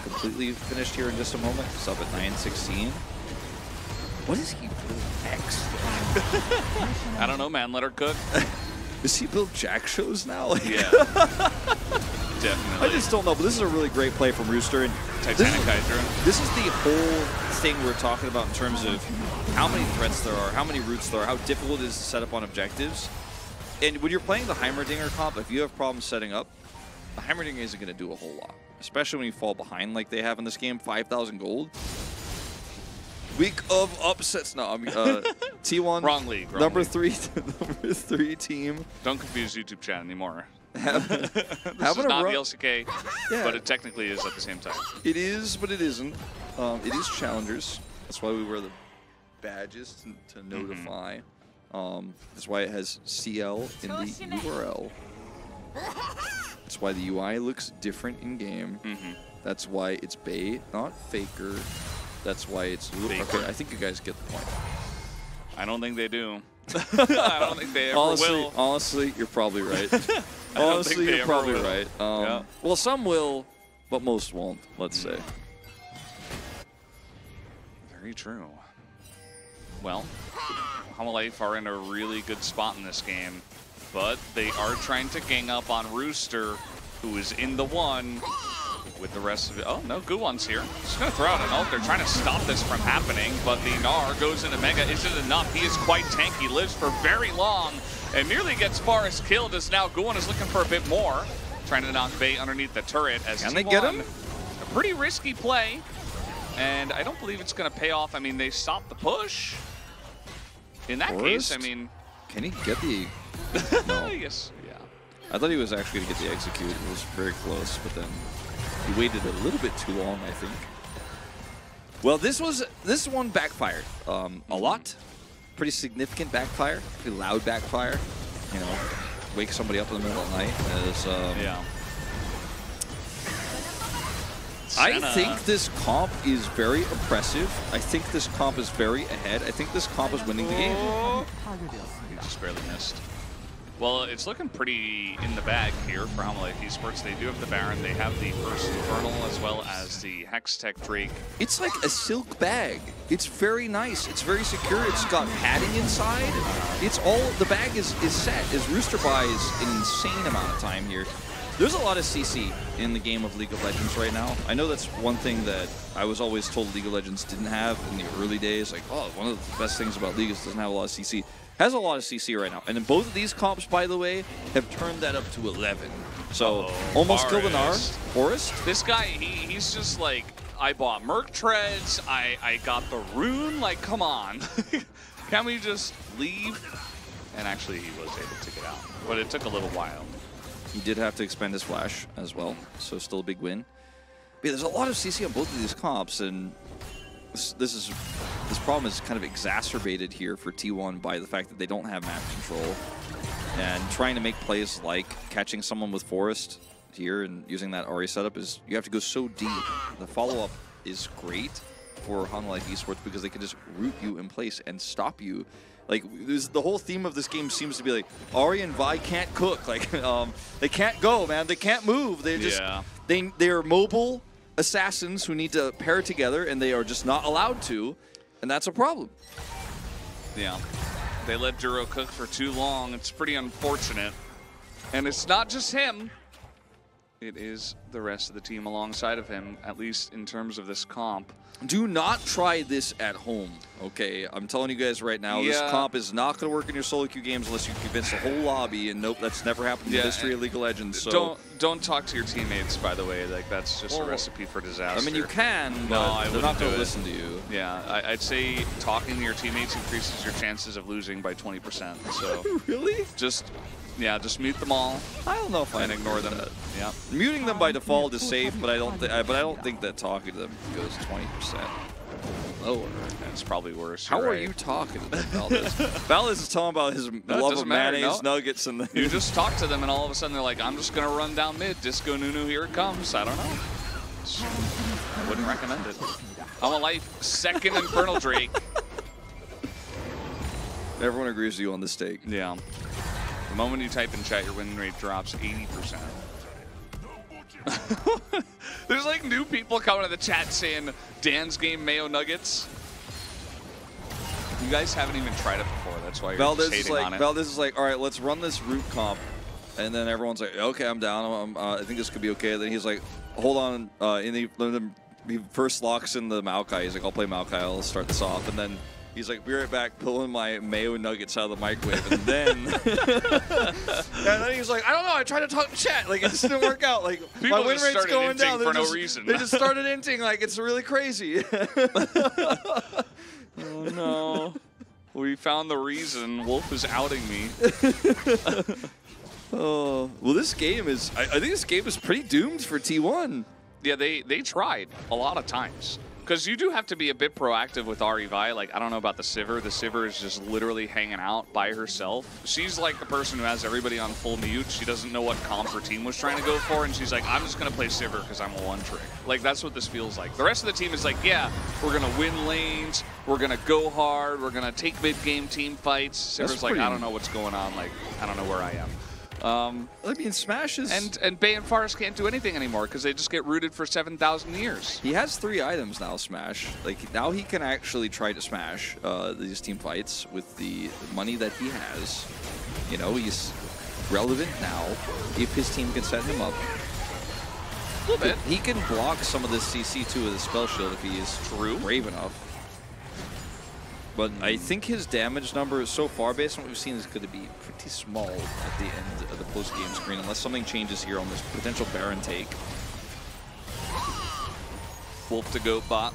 completely finished here in just a moment. It's up at 916. What is he build next? I don't know, man. Let her cook. Does he build Jack shows now? Yeah. Definitely. I just don't know, but this is a really great play from Rooster. And Titanic Hydra. This is the whole thing we're talking about in terms of how many threats there are, how many routes there are, how difficult it is to set up on objectives. And when you're playing the Heimerdinger comp, if you have problems setting up, the Heimerdinger isn't going to do a whole lot. Especially when you fall behind like they have in this game, 5,000 gold. Week of upsets. No, I mean, T1. Wrong league. Number 3 team. Don't confuse YouTube chat anymore. This is not the LCK, but it technically is at the same time. It is, but it isn't. It is challengers. That's why we wear the badges to notify. That's why it has CL in the URL. That's why the UI looks different in game. That's why it's Bay, not Faker. That's why it's Faker. Okay, I think you guys get the point. I don't think they do. I don't think they ever will. Honestly, you're probably right. Honestly, you're probably right. Well, some will, but most won't, let's say. Very true. Well, Hama Life are in a really good spot in this game, but they are trying to gang up on Rooster, who is in the one with the rest of it. Oh, no, Guwon's here. Just going to throw out an ult. They're trying to stop this from happening, but the Gnar goes into Mega. Is it enough? He is quite tanky, lives for very long, and nearly gets Forest killed, as now Guwon is looking for a bit more. Trying to knock Bay underneath the turret. As Can they get him? A pretty risky play, and I don't believe it's going to pay off. I mean, they stopped the push. In that case, I mean... Can he get the... No. Yes. Yeah. I thought he was actually going to get the execute. It was very close, but then he waited a little bit too long, I think. Well, this one backfired a lot. Pretty significant backfire. Pretty loud backfire. You know, wake somebody up in the middle of the night. Yeah. I think this comp is very oppressive. I think this comp is very ahead. I think this comp is winning the game. He just barely missed. Well, it's looking pretty in the bag here for Hama Life Esports. They do have the Baron. They have the first Infernal as well as the Hextech Drake. It's like a silk bag. It's very nice. It's very secure. It's got padding inside. It's all, the bag is set. As Rooster buys an insane amount of time here. There's a lot of CC in the game of League of Legends right now. I know that's one thing that I was always told League of Legends didn't have in the early days. Like, oh, one of the best things about League is it doesn't have a lot of CC. Has a lot of CC right now. And then both of these comps, by the way, have turned that up to 11. So almost killed an Gnar. Forest. This guy, he's just like, I bought Merc Treads, I got the rune, like, come on. Can we just leave? And actually, he was able to get out. But it took a little while. He did have to expend his flash as well, so still a big win. But yeah, there's a lot of CC on both of these comps, and this problem is kind of exacerbated here for T1 by the fact that they don't have map control. And trying to make plays like catching someone with Forest here and using that Ahri setup is, you have to go so deep. The follow-up is great for Hama Life Esports because they can just root you in place and stop you. Like, the whole theme of this game seems to be like, Ahri and Vi can't cook. Like, they can't go, man. They can't move. They just, they are mobile assassins who need to pair together, and they are just not allowed to. and that's a problem. Yeah. They let Duro cook for too long. It's pretty unfortunate. And it's not just him. It is the rest of the team alongside of him, at least in terms of this comp. Do not try this at home, okay? I'm telling you guys right now, this comp is not going to work in your solo queue games unless you convince the whole lobby, and nope, that's never happened in the history of League of Legends. So don't talk to your teammates, by the way. Like, that's just a recipe for disaster. I mean, you can, but they're not going to listen to you. Yeah, I'd say talking to your teammates increases your chances of losing by 20%. So really? Just mute them all. I don't know if I ignore them. Yeah, muting them by default is safe, but I don't think that talking to them goes 20% lower. It's probably worse. How are you talking to them, Valdez? Valdez is talking about his love of mayonnaise nuggets, and you just talk to them, and all of a sudden they're like, "I'm just gonna run down mid, Disco Nunu, here it comes." I don't know. I wouldn't recommend it. I'm a life second Infernal Drake. Everyone agrees with you on this take. Yeah. The moment you type in chat, your win rate drops 80%. There's like new people coming to the chat saying Dan's game Mayo Nuggets. You guys haven't even tried it before. That's why you're just hating on it. Valdez is like, all right, let's run this root comp. And then everyone's like, okay, I'm down. I think this could be okay. Then he's like, hold on. He first locks in the Maokai. He's like, I'll play Maokai. I'll start this off. And then he's like, be right back, pulling my Mayo Nuggets out of the microwave. And then he's like, I don't know, I tried to talk to chat. Like, it just didn't work out. Like, people my win rate's going down. For no reason. They just started inting like it's really crazy. Oh, no. We found the reason. Wolf is outing me. Oh, well, this game is, I think this game is pretty doomed for T1. Yeah, they tried a lot of times. Because you do have to be a bit proactive with Arivi. Like, I don't know about the Sivir. The Sivir is just literally hanging out by herself. She's like the person who has everybody on full mute. She doesn't know what comp her team was trying to go for, and she's like, I'm just going to play Sivir because I'm a one-trick. Like, that's what this feels like. The rest of the team is like, yeah, we're going to win lanes. We're going to go hard. We're going to take mid-game team fights. Sivir's like, I don't know what's going on. Like, I don't know where I am. I mean, Smash is... And Bay and Forest can't do anything anymore because they just get rooted for 7,000 years. He has 3 items now, Smash. Like, now he can actually try to smash these team fights with the money that he has. You know, he's relevant now if his team can set him up. A little bit. He can block some of this CC too with his spell shield if he is brave enough. But I think his damage number so far, based on what we've seen, is going to be pretty small at the end of the post-game screen, unless something changes here on this potential Baron take. Wolf to go bot.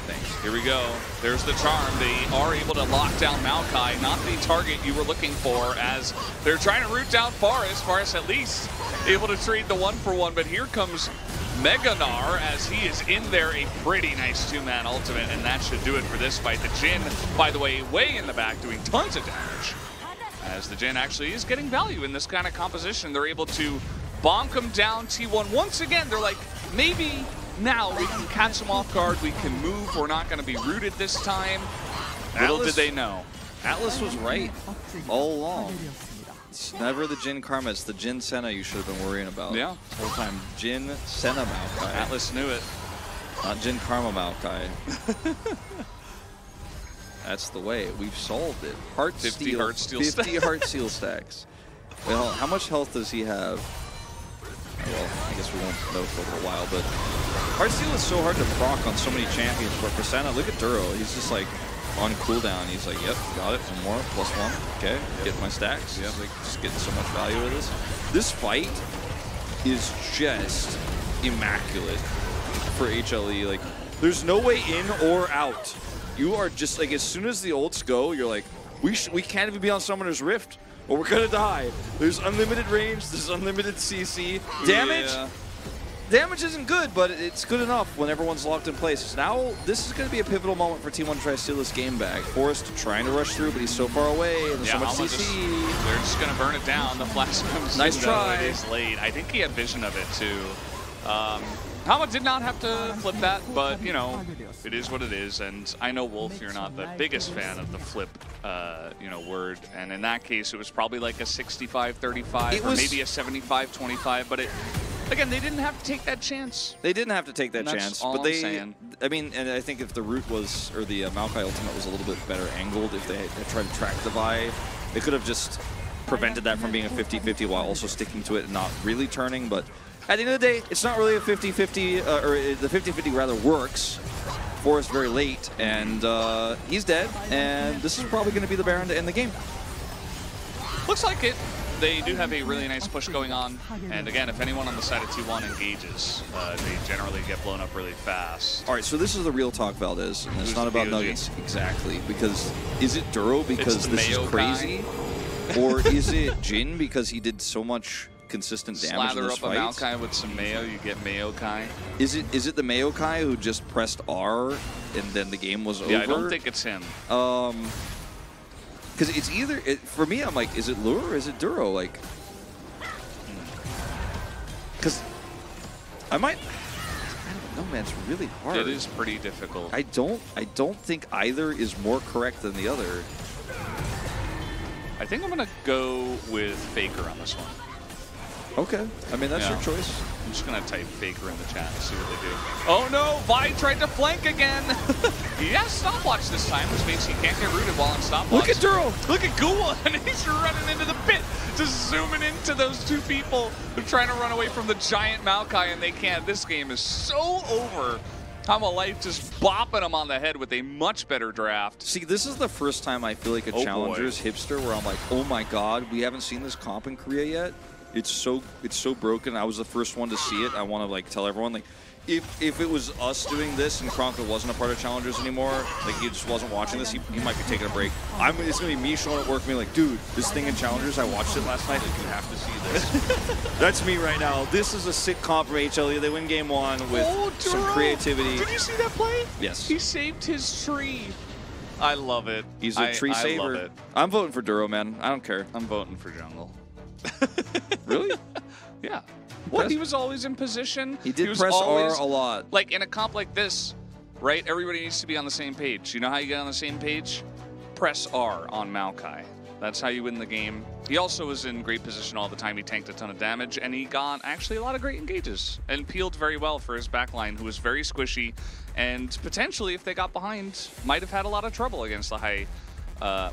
Thanks. Here we go. There's the charm. They are able to lock down Maokai, not the target you were looking for, as they're trying to root down Forest. Forest at least able to trade the 1-for-1, but here comes Meganar, as he is in there, a pretty nice 2-man ultimate, and that should do it for this fight. The Jin, by the way, way in the back, doing tons of damage, as the Jin actually is getting value in this kind of composition. They're able to bonk him down. T1, once again, they're like, maybe now we can catch them off guard, we can move, we're not going to be rooted this time. Little did they know. Atlas was right all along. It's never the Jin Karma, it's the Jin Senna you should have been worrying about. Yeah. The whole time. Jin Senna Maokai. Atlas knew it. Not Jin Karma Maokai. That's the way. We've solved it. 50 heart steal stacks. Well, how much health does he have? Well, I guess we won't know for a little while, but Heartsteel is so hard to proc on so many champions, but for Senna, look at Duro. He's just like on cooldown. He's like, yep, got it, one more, +1. Okay, get my stacks. Yep. Like, just getting so much value out of this. This fight is just immaculate for HLE. Like, there's no way in or out. You are just like, as soon as the ults go, you're like, we can't even be on Summoner's Rift, or we're gonna die. There's unlimited range, there's unlimited CC. Damage? Yeah. Damage isn't good, but it's good enough when everyone's locked in place. So now, this is going to be a pivotal moment for T1 to try to steal this game back. Forrest trying to rush through, but he's so far away, and there's so much CC. They're just going to burn it down. The flash comes. Nice try. It is late. I think he had vision of it, too. Hama did not have to flip that, but, you know, it is what it is. And I know, Wolf, you're not the biggest fan of the flip, you know, word. And in that case, it was probably like a 65-35 or maybe a 75-25, but Again, they didn't have to take that chance. They didn't have to take that chance, all but I'm they. saying. I mean, and I think if the root was, or the Maokai ultimate was a little bit better angled, if they had tried to track the Vi, they could have just prevented that from being a 50-50 while also sticking to it and not really turning. But at the end of the day, it's not really a 50-50, or the 50-50 rather works. Forrest very late, and he's dead, and this is probably going to be the Baron to end the game. Looks like it. They do have a really nice push going on, and again, if anyone on the side of T1 engages, they generally get blown up really fast. All right, so this is the real talk, Valdez, and it's not about Nuggets. Exactly, because is it Duro because this is crazy? Or is it Jin because he did so much consistent damage in this fight? Slather up a Maokai with some Mayo, you get Maokai. Is it the Maokai who just pressed R and then the game was over? Yeah, I don't think it's him. Because it's either, for me, I'm like, is it Lure or is it Duro? Like, because I don't know, man, it's really hard. It is pretty difficult. I don't think either is more correct than the other. I think I'm gonna go with Faker on this one. Okay, I mean that's your choice. I'm just gonna type Faker in the chat and see what they do. Oh no, Vi tried to flank again. He has stopwatch this time, which means he can't get rooted while on stopwatch. Look at Duro. Look at Gula, and he's running into the pit, just zooming into those two people who are trying to run away from the giant Maokai, and they can't. This game is so over. Life just bopping him on the head with a much better draft. See, this is the first time I feel like a Challengers hipster where I'm like, oh my god, we haven't seen this comp in Korea yet. It's so broken. I was the first one to see it. I want to like tell everyone, like, if it was us doing this and Kronka wasn't a part of Challengers anymore, like he just wasn't watching this, he might be taking a break. It's gonna be me showing at work, being like, dude, this thing in Challengers, I watched it last night. Like, you have to see this. That's me right now. This is a sick comp from HLE. They win game one with some creativity. Did you see that play? Yes. He saved his tree. I love it. He's a tree saver. I love it. I'm voting for Duro, man. I don't care. I'm voting for Jungle. Really? Yeah. Well, he was always in position. He did press R a lot. Like, in a comp like this, right, everybody needs to be on the same page. You know how you get on the same page? Press R on Maokai. That's how you win the game. He also was in great position all the time. He tanked a ton of damage, and he got actually a lot of great engages and peeled very well for his backline, who was very squishy, and potentially, if they got behind, might have had a lot of trouble against the high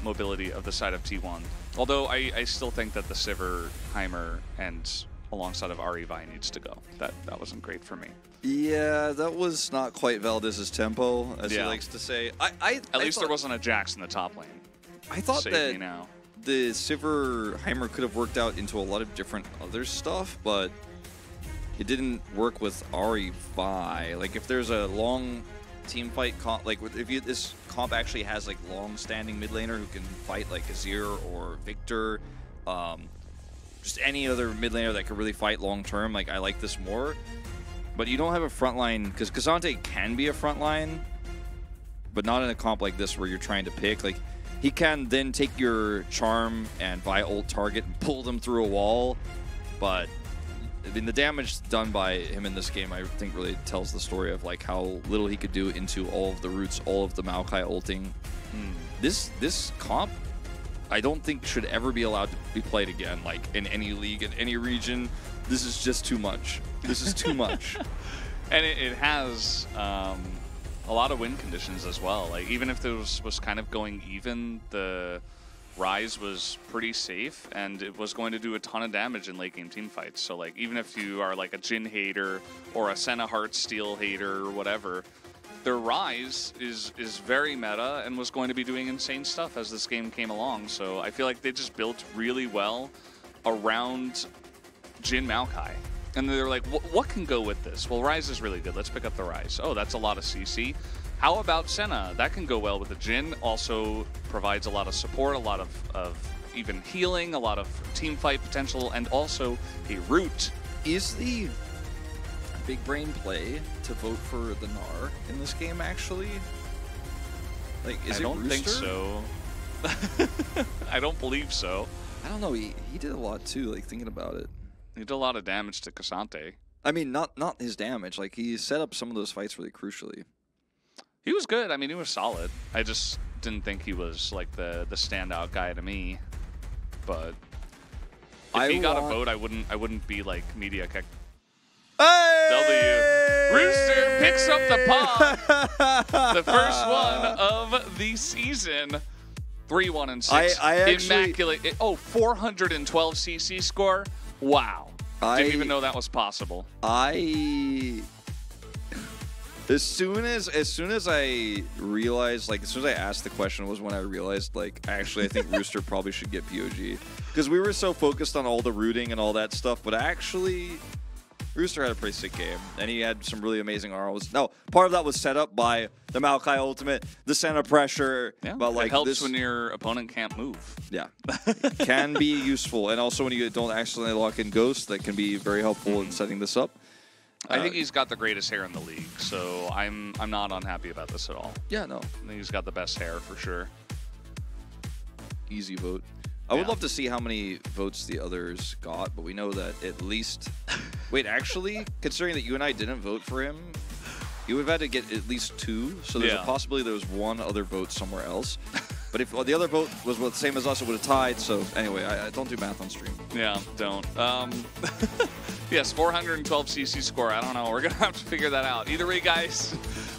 mobility of the side of T1. Although I still think that the Sivir, Heimer, and alongside of Ari Vi needs to go. That wasn't great for me. Yeah, that was not quite Valdez's tempo, as he likes to say. At least there wasn't a Jax in the top lane. I thought that the Sivir Heimer could have worked out into a lot of different other stuff, but it didn't work with Ari Vi. Like, if there's a long team fight comp, like if this comp actually has like long-standing mid laner who can fight like Azir or Victor, just any other mid laner that could really fight long-term, like I like this more. But you don't have a front line, because K'Sante can be a front line, but not in a comp like this where you're trying to pick. Like, he can then take your charm and Vi ult target and pull them through a wall, but I mean, the damage done by him in this game, I think, really tells the story of like how little he could do into all of the roots, all of the Maokai ulting. This comp, I don't think should ever be allowed to be played again, like in any league, in any region. This is just too much. This is too much. And it has a lot of win conditions as well. Like, even if this was kind of going even, the Ryze was pretty safe, and it was going to do a ton of damage in late game team fights. So like, even if you are like a Jin hater or a Senna Heartsteel hater or whatever, their Ryze is very meta and was going to be doing insane stuff as this game came along. So I feel like they just built really well around Jin Maokai. And they're like, what can go with this? Well, Ryze is really good. Let's pick up the Ryze. Oh, that's a lot of CC. How about Senna? That can go well with the Jin. Also provides a lot of support, a lot of even healing, a lot of team fight potential, and also a root. Is the big brain play to vote for the Gnar in this game, actually? Like, is it Rooster? I don't think so. I don't believe so. I don't know. He did a lot, too, like, thinking about it. He did a lot of damage to K'Sante. I mean, not his damage. Like, he set up some of those fights really crucially. He was good. I mean, he was solid. I just didn't think he was like the standout guy to me. But if he got a vote, I wouldn't be like media Hey! W. Rooster picks up the paw. The first one of the season. 3-1-6. I actually, immaculate. 412 CC score. Wow. Didn't even know that was possible. As soon as I realized, like, as soon as I asked the question was when I realized, like, actually I think Rooster probably should get POG. Because we were so focused on all the rooting and all that stuff, but actually Rooster had a pretty sick game, and he had some really amazing ROs. No, part of that was set up by the Maokai ultimate, the center pressure. Yeah, but like it helps when your opponent can't move. Yeah, it can be useful, and also when you don't accidentally lock in Ghost, that can be very helpful in setting this up. I think he's got the greatest hair in the league, so I'm not unhappy about this at all. Yeah, no. I think he's got the best hair for sure. Easy vote. I would love to see how many votes the others got, but we know that at least... Wait, actually, considering that you and I didn't vote for him, you would have had to get at least 2, so there's a possibility there was 1 other vote somewhere else. But if the other vote was the same as us, it would have tied, so anyway, I don't do math on stream. Yeah, don't. Yes, 412 CC score. I don't know. We're going to have to figure that out. Either way, guys,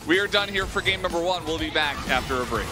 we are done here for game number 1. We'll be back after a break.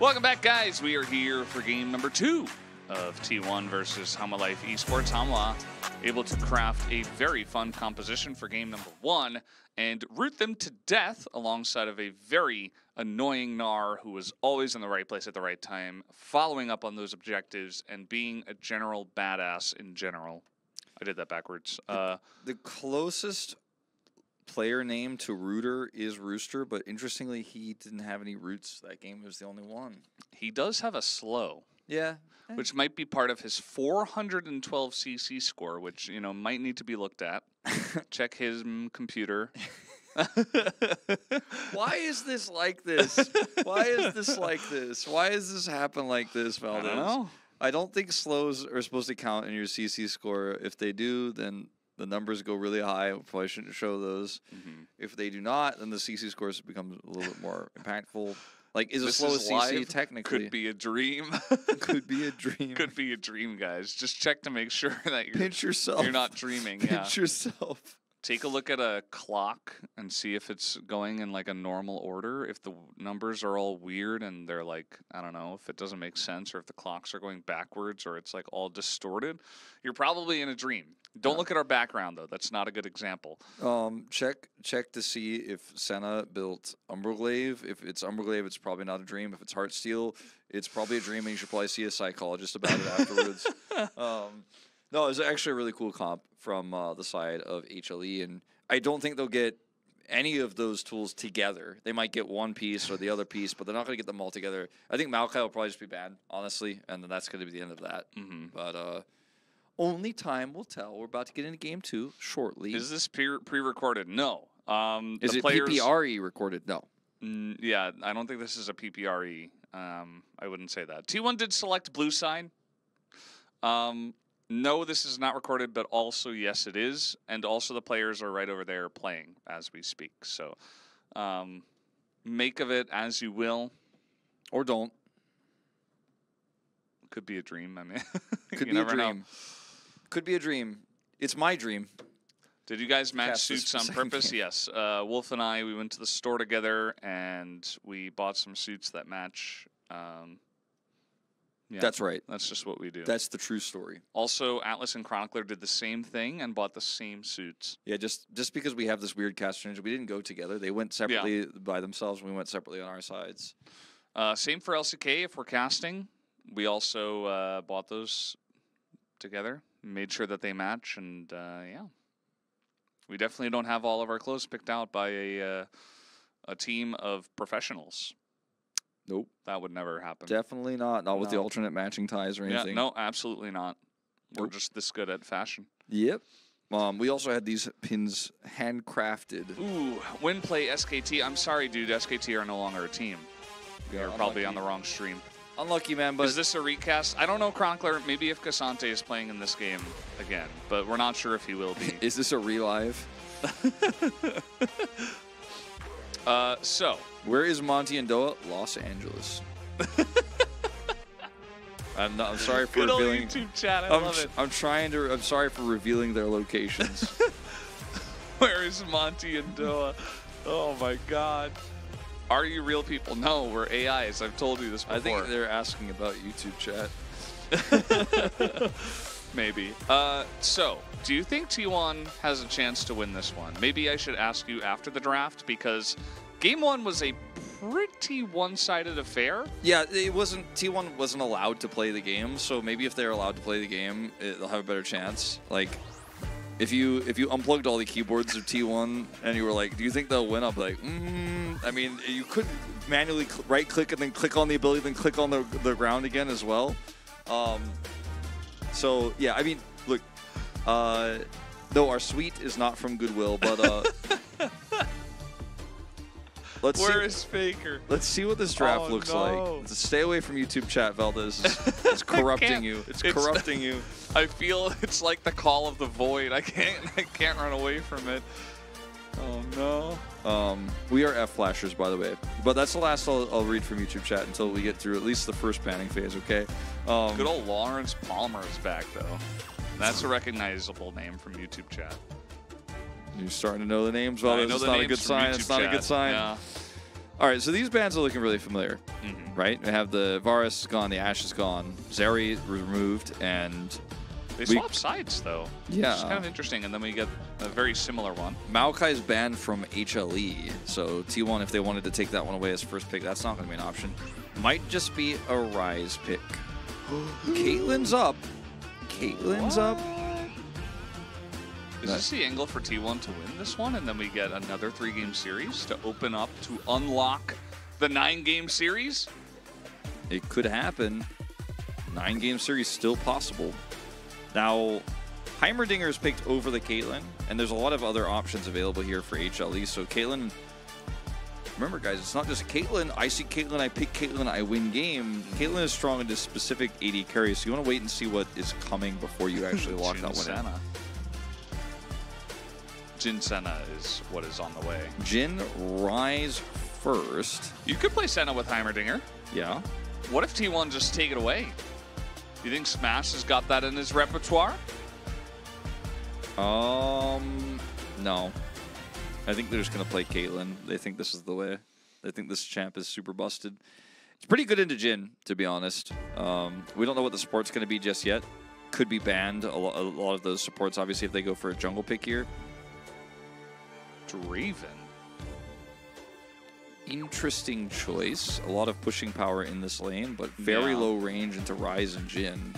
Welcome back, guys. We are here for game number 2 of T1 versus Hanwha Life Esports. Hanwha able to craft a very fun composition for game number 1 and root them to death alongside of a very annoying Gnar who was always in the right place at the right time, following up on those objectives and being a general badass in general. I did that backwards. The closest player name to Rooter is Rooster, but interestingly, he didn't have any roots. That game was the only one. He does have a slow. Yeah. Which might be part of his 412 CC score, which, you know, might need to be looked at. Check his computer. Why is this like this? Why is this like this? Why does this happen like this, Valdez? I don't know. I don't think slows are supposed to count in your CC score. If they do, then the numbers go really high. We probably shouldn't show those. If they do not, then the CC scores become a little bit more impactful. Like, is a slow CC technically? Could be a dream. Could be a dream. Could be a dream, guys. Just check to make sure that you're, Pinch yourself. You're not dreaming. Pinch yourself. Take a look at a clock and see if it's going in like a normal order. If the numbers are all weird and they're like, I don't know, if it doesn't make sense or if the clocks are going backwards or it's like all distorted, you're probably in a dream. Don't look at our background though. That's not a good example. Check to see if Senna built Umberglaive. If it's Umberglaive, it's probably not a dream. If it's Heartsteel, it's probably a dream, and you should probably see a psychologist about it afterwards. No, it was actually a really cool comp from the side of HLE, and I don't think they'll get any of those tools together. They might get one piece or the other piece, but they're not going to get them all together. I think Maokai will probably just be banned, honestly, and then that's going to be the end of that. But Only time will tell. We're about to get into game 2 shortly. Is this pre-recorded? No. Is it players... PPRE recorded? No. Yeah, I don't think this is a PPRE. I wouldn't say that. T1 did select blue side. No, this is not recorded, but also yes, it is. And also the players are right over there playing as we speak. So make of it as you will. Or don't. Could be a dream. I mean, could be a dream. Could be a dream. It's my dream. Did you guys match suits on purpose? Yes. Wolf and I, we went to the store together and we bought some suits that match. Yeah, that's right. That's just what we do. That's the true story. Also, Atlas and Chronicler did the same thing and bought the same suits. Yeah, just because we have this weird cast change, we didn't go together. They went separately by themselves, and we went separately on our sides. Same for LCK if we're casting. We also bought those together, made sure that they match, and yeah. We definitely don't have all of our clothes picked out by a team of professionals. Nope. That would never happen. Definitely not. Not with the alternate matching ties or anything. Yeah, no, absolutely not. We're just this good at fashion. Yep. We also had these pins handcrafted. Ooh, win play SKT. I'm sorry, dude. SKT are no longer a team. You're probably on the wrong stream. Unlucky, man. But is this a recast? I don't know, Chronicler. Maybe if Cassante is playing in this game again, but we're not sure if he will be. Is this a relive? So where is Monty and Doa? Los Angeles. I'm sorry for revealing. Good old YouTube chat. I love it. I'm sorry for revealing their locations. Where is Monty and Doa? Oh my God. Are you real people? No, we're AIs. I've told you this before. I think they're asking about YouTube chat. Maybe. So, do you think T1 has a chance to win this one? Maybe I should ask you after the draft, because Game 1 was a pretty one-sided affair. Yeah, T1 wasn't allowed to play the game, so maybe if they're allowed to play the game, they'll have a better chance. Like, if you unplugged all the keyboards of T1 and you were like, do you think they'll win? I'll be like, I mean, you could manually right-click and then click on the ability, then click on the ground again as well. So, yeah, I mean, look, no, our suite is not from Goodwill, but Where is Faker? Let's see what this draft looks like. Stay away from YouTube chat, Valdez. It's corrupting you. It's corrupting you. I feel it's like the call of the void. I can't run away from it. Oh no. We are F-flashers, by the way. But that's the last I'll read from YouTube chat until we get through at least the first banning phase, okay? Good old Lawrence Palmer is back, though. That's a recognizable name from YouTube chat. You're starting to know the names? Well, it's not a good sign. It's not a good sign. Yeah. All right, so these bands are looking really familiar, right? We have the Varus is gone, the Ashe is gone, Zeri removed, and... They swap sides, though. Yeah. Which is kind of interesting, and then we get a very similar one. Maokai's banned from HLE, so T1, if they wanted to take that one away as first pick, that's not going to be an option. Might just be a Rise pick. Caitlyn's up. Caitlyn's up. Is this the angle for T1 to win this one, and then we get another 3-game series to open up to unlock the 9-game series? It could happen. 9-game series still possible. Now, Heimerdinger's picked over the Caitlyn, and there's a lot of other options available here for HLE. So Caitlyn, remember guys, it's not just Caitlyn. I see Caitlyn, I pick Caitlyn, I win game. Caitlyn is strong into specific AD carries, so you want to wait and see what is coming before you actually lock that one in. Jin Senna is what is on the way. Jin Rise first. You could play Senna with Heimerdinger. Yeah. What if T1 just take it away? You think Smash has got that in his repertoire? No. I think they're just going to play Caitlyn. They think this is the way. They think this champ is super busted. It's pretty good into Jin, to be honest. We don't know what the support's going to be just yet. Could be banned. A lot of those supports, obviously, if they go for a jungle pick here. Draven. Interesting choice. A lot of pushing power in this lane, but very low range into Rise and Jin.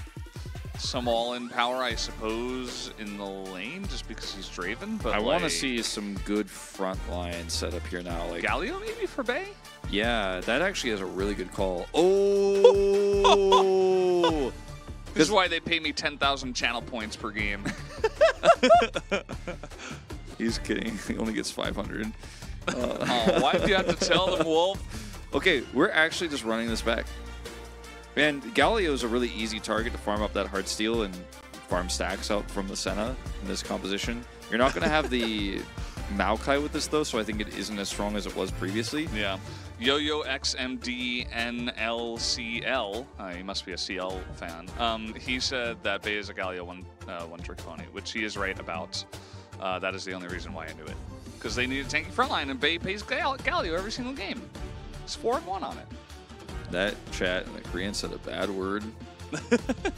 Some all-in power, I suppose, in the lane, just because he's Draven. But I want to see some good front line setup here now. Like Galio, maybe for Bay. Yeah, that actually is a really good call. Oh, This is why they pay me 10,000 channel points per game. He's kidding. He only gets 500. Oh, why do you have to tell them, Wolf? Okay, we're actually just running this back. And Galio is a really easy target to farm up that hard steel and farm stacks out from the Senna in this composition. You're not going to have the Maokai with this, though, so I think it isn't as strong as it was previously. Yeah. Yo-Yo XMD NLCL, he must be a CL fan. He said that Bay is a Galio one trick pony, which he is right about. That is the only reason why I knew it. Because they need a tanky frontline, and Bay pays Galio every single game. It's 4-1 on it. That chat in the Korean said a bad word.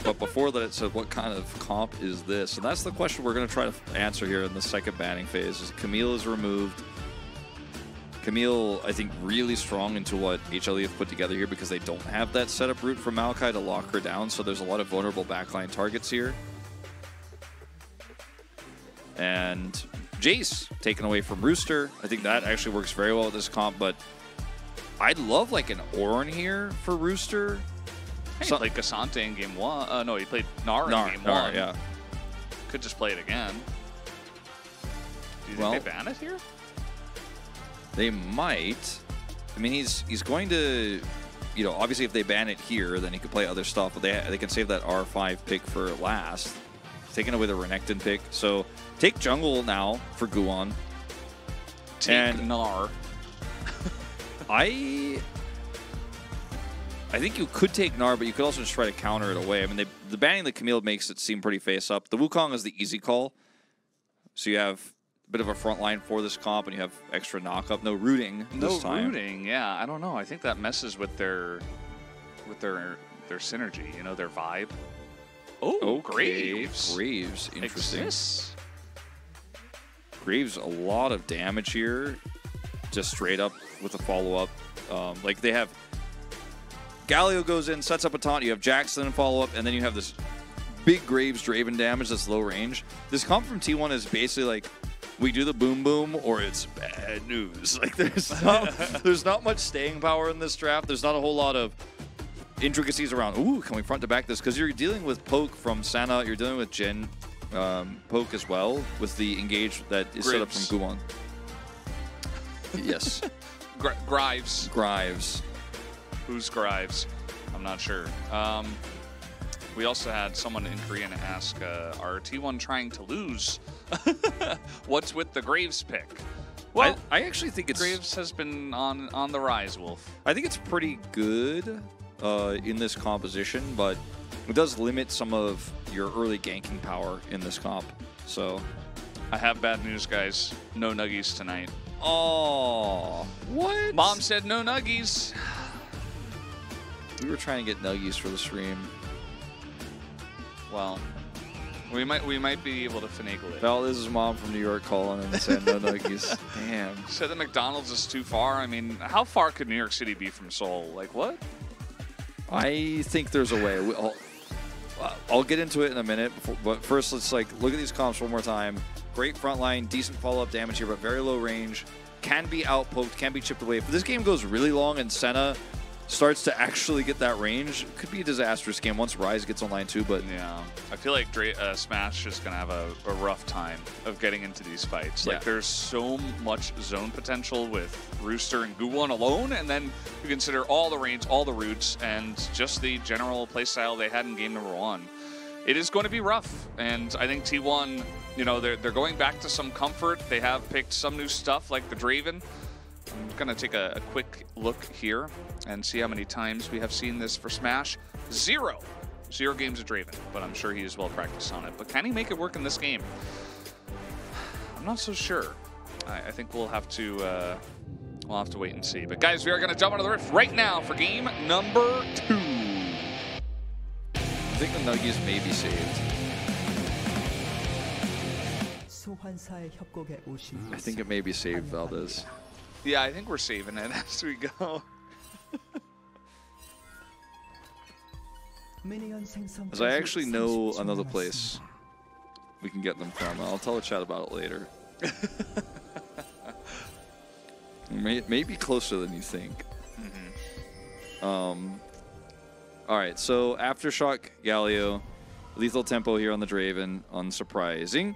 But before that, it said, what kind of comp is this? And that's the question we're going to try to answer here in the second banning phase. Is Camille is removed. Camille, I think, really strong into what HLE have put together here because they don't have that setup route from Maokai to lock her down, so there's a lot of vulnerable backline targets here. And Jace taken away from Rooster. I think that actually works very well with this comp, but I'd love like an Ornn here for Rooster. Hey, he played Cassante in game 1. No, he played Gnar in game 1. Yeah. Could just play it again. Do you think they ban it here? They might. I mean, he's going to, you know, obviously if they ban it here, then he could play other stuff, but they can save that R5 pick for last. Taking away the Renekton pick. So take jungle now for Guan. Take Gnar. I think you could take Gnar, but you could also just try to counter it away. I mean, the banning the Camille makes it seem pretty face up. The Wukong is the easy call. So you have a bit of a front line for this comp, and you have extra knock-up. No rooting this time. No rooting, yeah. I don't know. I think that messes with their synergy, you know, their vibe. Oh, okay. Graves. Graves, interesting. Exists. Graves, a lot of damage here, just straight up with a follow-up. Like they have Galio goes in, sets up a taunt, you have Jackson in follow-up, and then you have this big Graves Draven damage that's low range. This comp from T1 is basically like, we do the boom boom or it's bad news. Like there's not much staying power in this draft. There's not a whole lot of intricacies around, ooh, can we front to back this? Because you're dealing with poke from Sana, you're dealing with Gen poke as well, with the engage that is set up from Guan. Yes. Grives. Who's Grives? I'm not sure. We also had someone in Korean ask, are T1 trying to lose? What's with the Graves pick? Well, I actually think Graves has been on the rise, Wolf. I think it's pretty good in this composition, but it does limit some of your early ganking power in this comp. So I have bad news, guys. No nuggies tonight. Oh, what? Mom said no nuggies. We were trying to get nuggies for the stream. Well, we might be able to finagle it. Well, this is Mom from New York calling and saying no nuggies. Damn. Said that McDonald's is too far. I mean, how far could New York City be from Seoul? Like what? I think there's a way. I'll get into it in a minute, but first let's look at these comps one more time. Great front line, decent follow-up damage here, but very low range. Can be out-poked, can be chipped away. If this game goes really long and Senna starts to actually get that range, it could be a disastrous game once Rise gets online too, but... Yeah, I feel like Smash is going to have a rough time of getting into these fights. Yeah. Like, there's so much zone potential with Rooster and Guwon alone, and then you consider all the range, all the routes, and just the general playstyle they had in game number 1. It is going to be rough, and I think T1, you know, they're going back to some comfort. They have picked some new stuff like the Draven. I'm going to take a quick look here and see how many times we have seen this for Smash. 0 games of Draven, but I'm sure he is well practiced on it. But can he make it work in this game? I'm not so sure. I think we'll have to wait and see. But guys, we are going to jump onto the Rift right now for game number 2. I think the Nuggies may be saved. I think it may be saved, Valdez. Yeah, I think we're saving it as we go. As I actually know another place we can get them from. I'll tell the chat about it later. It may be closer than you think. Mm-hmm. All right, so Aftershock Galio. Lethal tempo here on the Draven, unsurprising.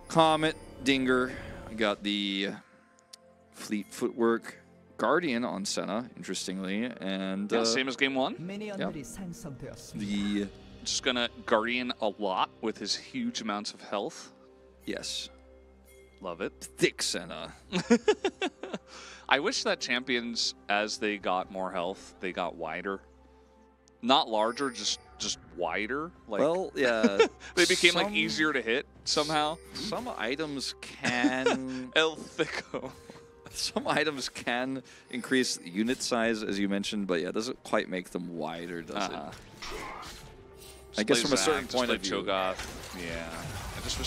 Comet, Dinger. I got the Fleet Footwork Guardian on Senna, interestingly. And yeah, same as game 1. Yep. The just gonna Guardian a lot with his huge amounts of health. Yes. Love it. Thick Senna. I wish that champions, as they got more health, they got wider. Not larger, just wider. Like, well, yeah. they became like easier to hit somehow. Some items can El Thico. Some items can increase unit size, as you mentioned, but yeah, it doesn't quite make them wider, does it? I guess from a certain point of view. Cho'Gath. Yeah. I just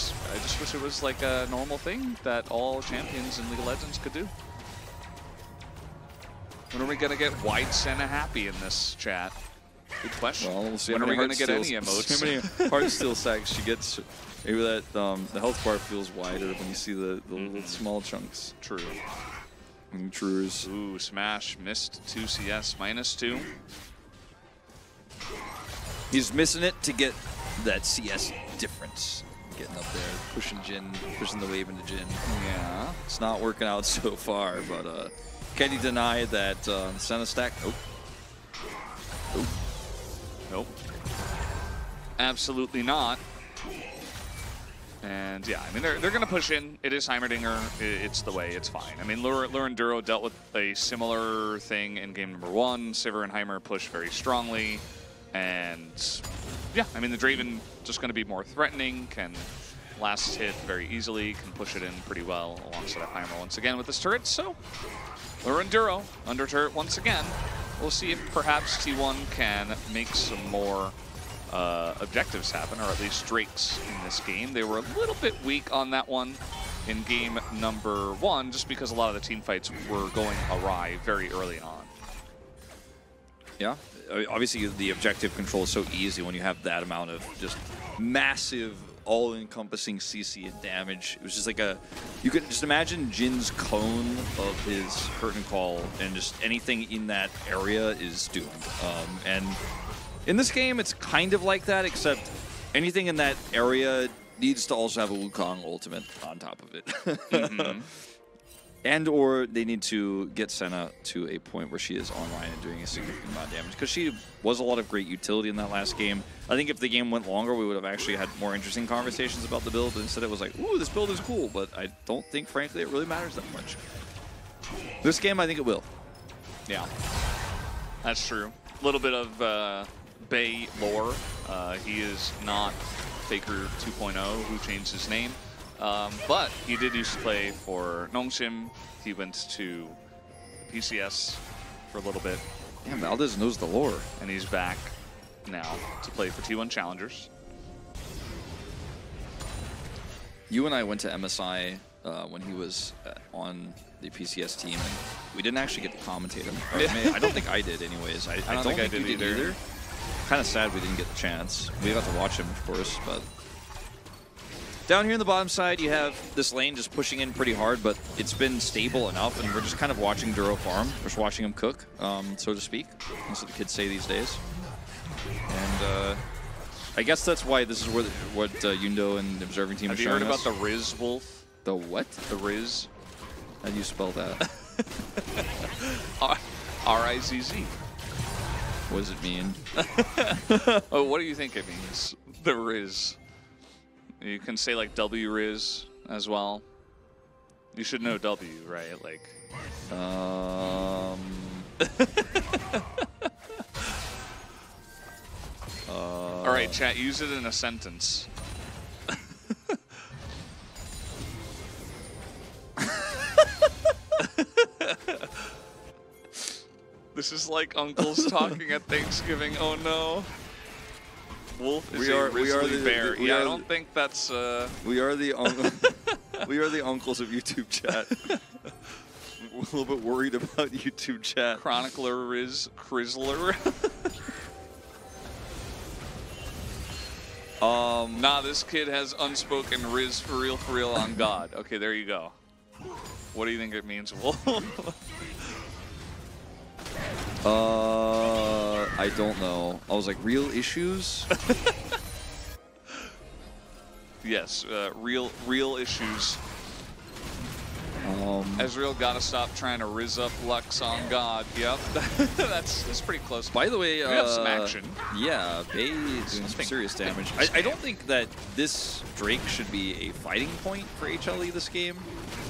wish it was like a normal thing that all champions in League of Legends could do. When are we gonna get Wide Senna happy in this chat? Good question. Well, we'll see. When are we gonna get any emotes? How many heart steal sacks she gets? Maybe that the health bar feels wider when you see the little small chunks. True. Truers. Ooh, Smash missed 2 CS -2. He's missing it to get that CS difference. Getting up there, pushing Jin, pushing the wave into Jin. Yeah. It's not working out so far, but can he deny that Senna stack? Nope. Nope. Nope. Absolutely not. And yeah, I mean, they're going to push in. It is Heimerdinger. It's the way. It's fine. I mean, Lure and Duro dealt with a similar thing in game number 1. Sivir and Heimer push very strongly. And yeah, I mean, the Draven just going to be more threatening, can last hit very easily, can push it in pretty well alongside of Heimer once again with this turret. So Lure and Duro under turret once again. We'll see if perhaps T1 can make some more objectives happen, or at least Drakes in this game. They were a little bit weak on that one in game number 1, just because a lot of the team fights were going awry very early on. Yeah, obviously the objective control is so easy when you have that amount of just massive, all-encompassing CC and damage. It was just like you could just imagine Jin's cone of his curtain call, and just anything in that area is doomed. And in this game, it's kind of like that, except anything in that area needs to also have a Wukong ultimate on top of it. Mm-hmm. And or they need to get Senna to a point where she is online and doing a significant amount of damage, because she was a lot of great utility in that last game. I think if the game went longer, we would have actually had more interesting conversations about the build, but instead it was like, ooh, this build is cool, but I don't think, frankly, it really matters that much. This game, I think it will. Yeah, that's true. A little bit of Bay lore. He is not Faker 2.0, who changed his name. But he did used to play for Nongshim. He went to PCS for a little bit. Yeah, Valdez knows the lore. And he's back now to play for T1 Challengers. You and I went to MSI when he was on the PCS team, and we didn't actually get to commentate him. I don't think I did anyways. I don't think I did either. Kind of sad we didn't get the chance. We got to watch him, of course, but down here in the bottom side, you have this lane just pushing in pretty hard, but it's been stable enough, and we're just kind of watching Duro farm. We're just watching him cook, so to speak. That's what the kids say these days. And I guess that's why this is what Yundo and the observing team are showing us. Have you heard about the Riz Wolf? The what? The Riz. How do you spell that? R-I-Z-Z. What does it mean? Oh, what do you think it means? The Riz. You can say like W Riz as well. You should know W, right? Like. All right, chat. Use it in a sentence. This is like uncles talking at Thanksgiving. Oh no. Wolf is a grizzly bear. Yeah, I don't think that's. We are the we are the uncles of YouTube chat. We're a little bit worried about YouTube chat. Chronicler Riz Crizzler. Nah, this kid has unspoken Riz for real on God. Okay, there you go. What do you think it means, Wolf? I don't know. I was like, real issues? Yes, real issues. Ezreal gotta stop trying to rizz up Lux on God. Yep, that's pretty close. By the way, we have some action. Yeah, Bay doing some serious damage. I don't think that this Drake should be a fighting point for HLE this game.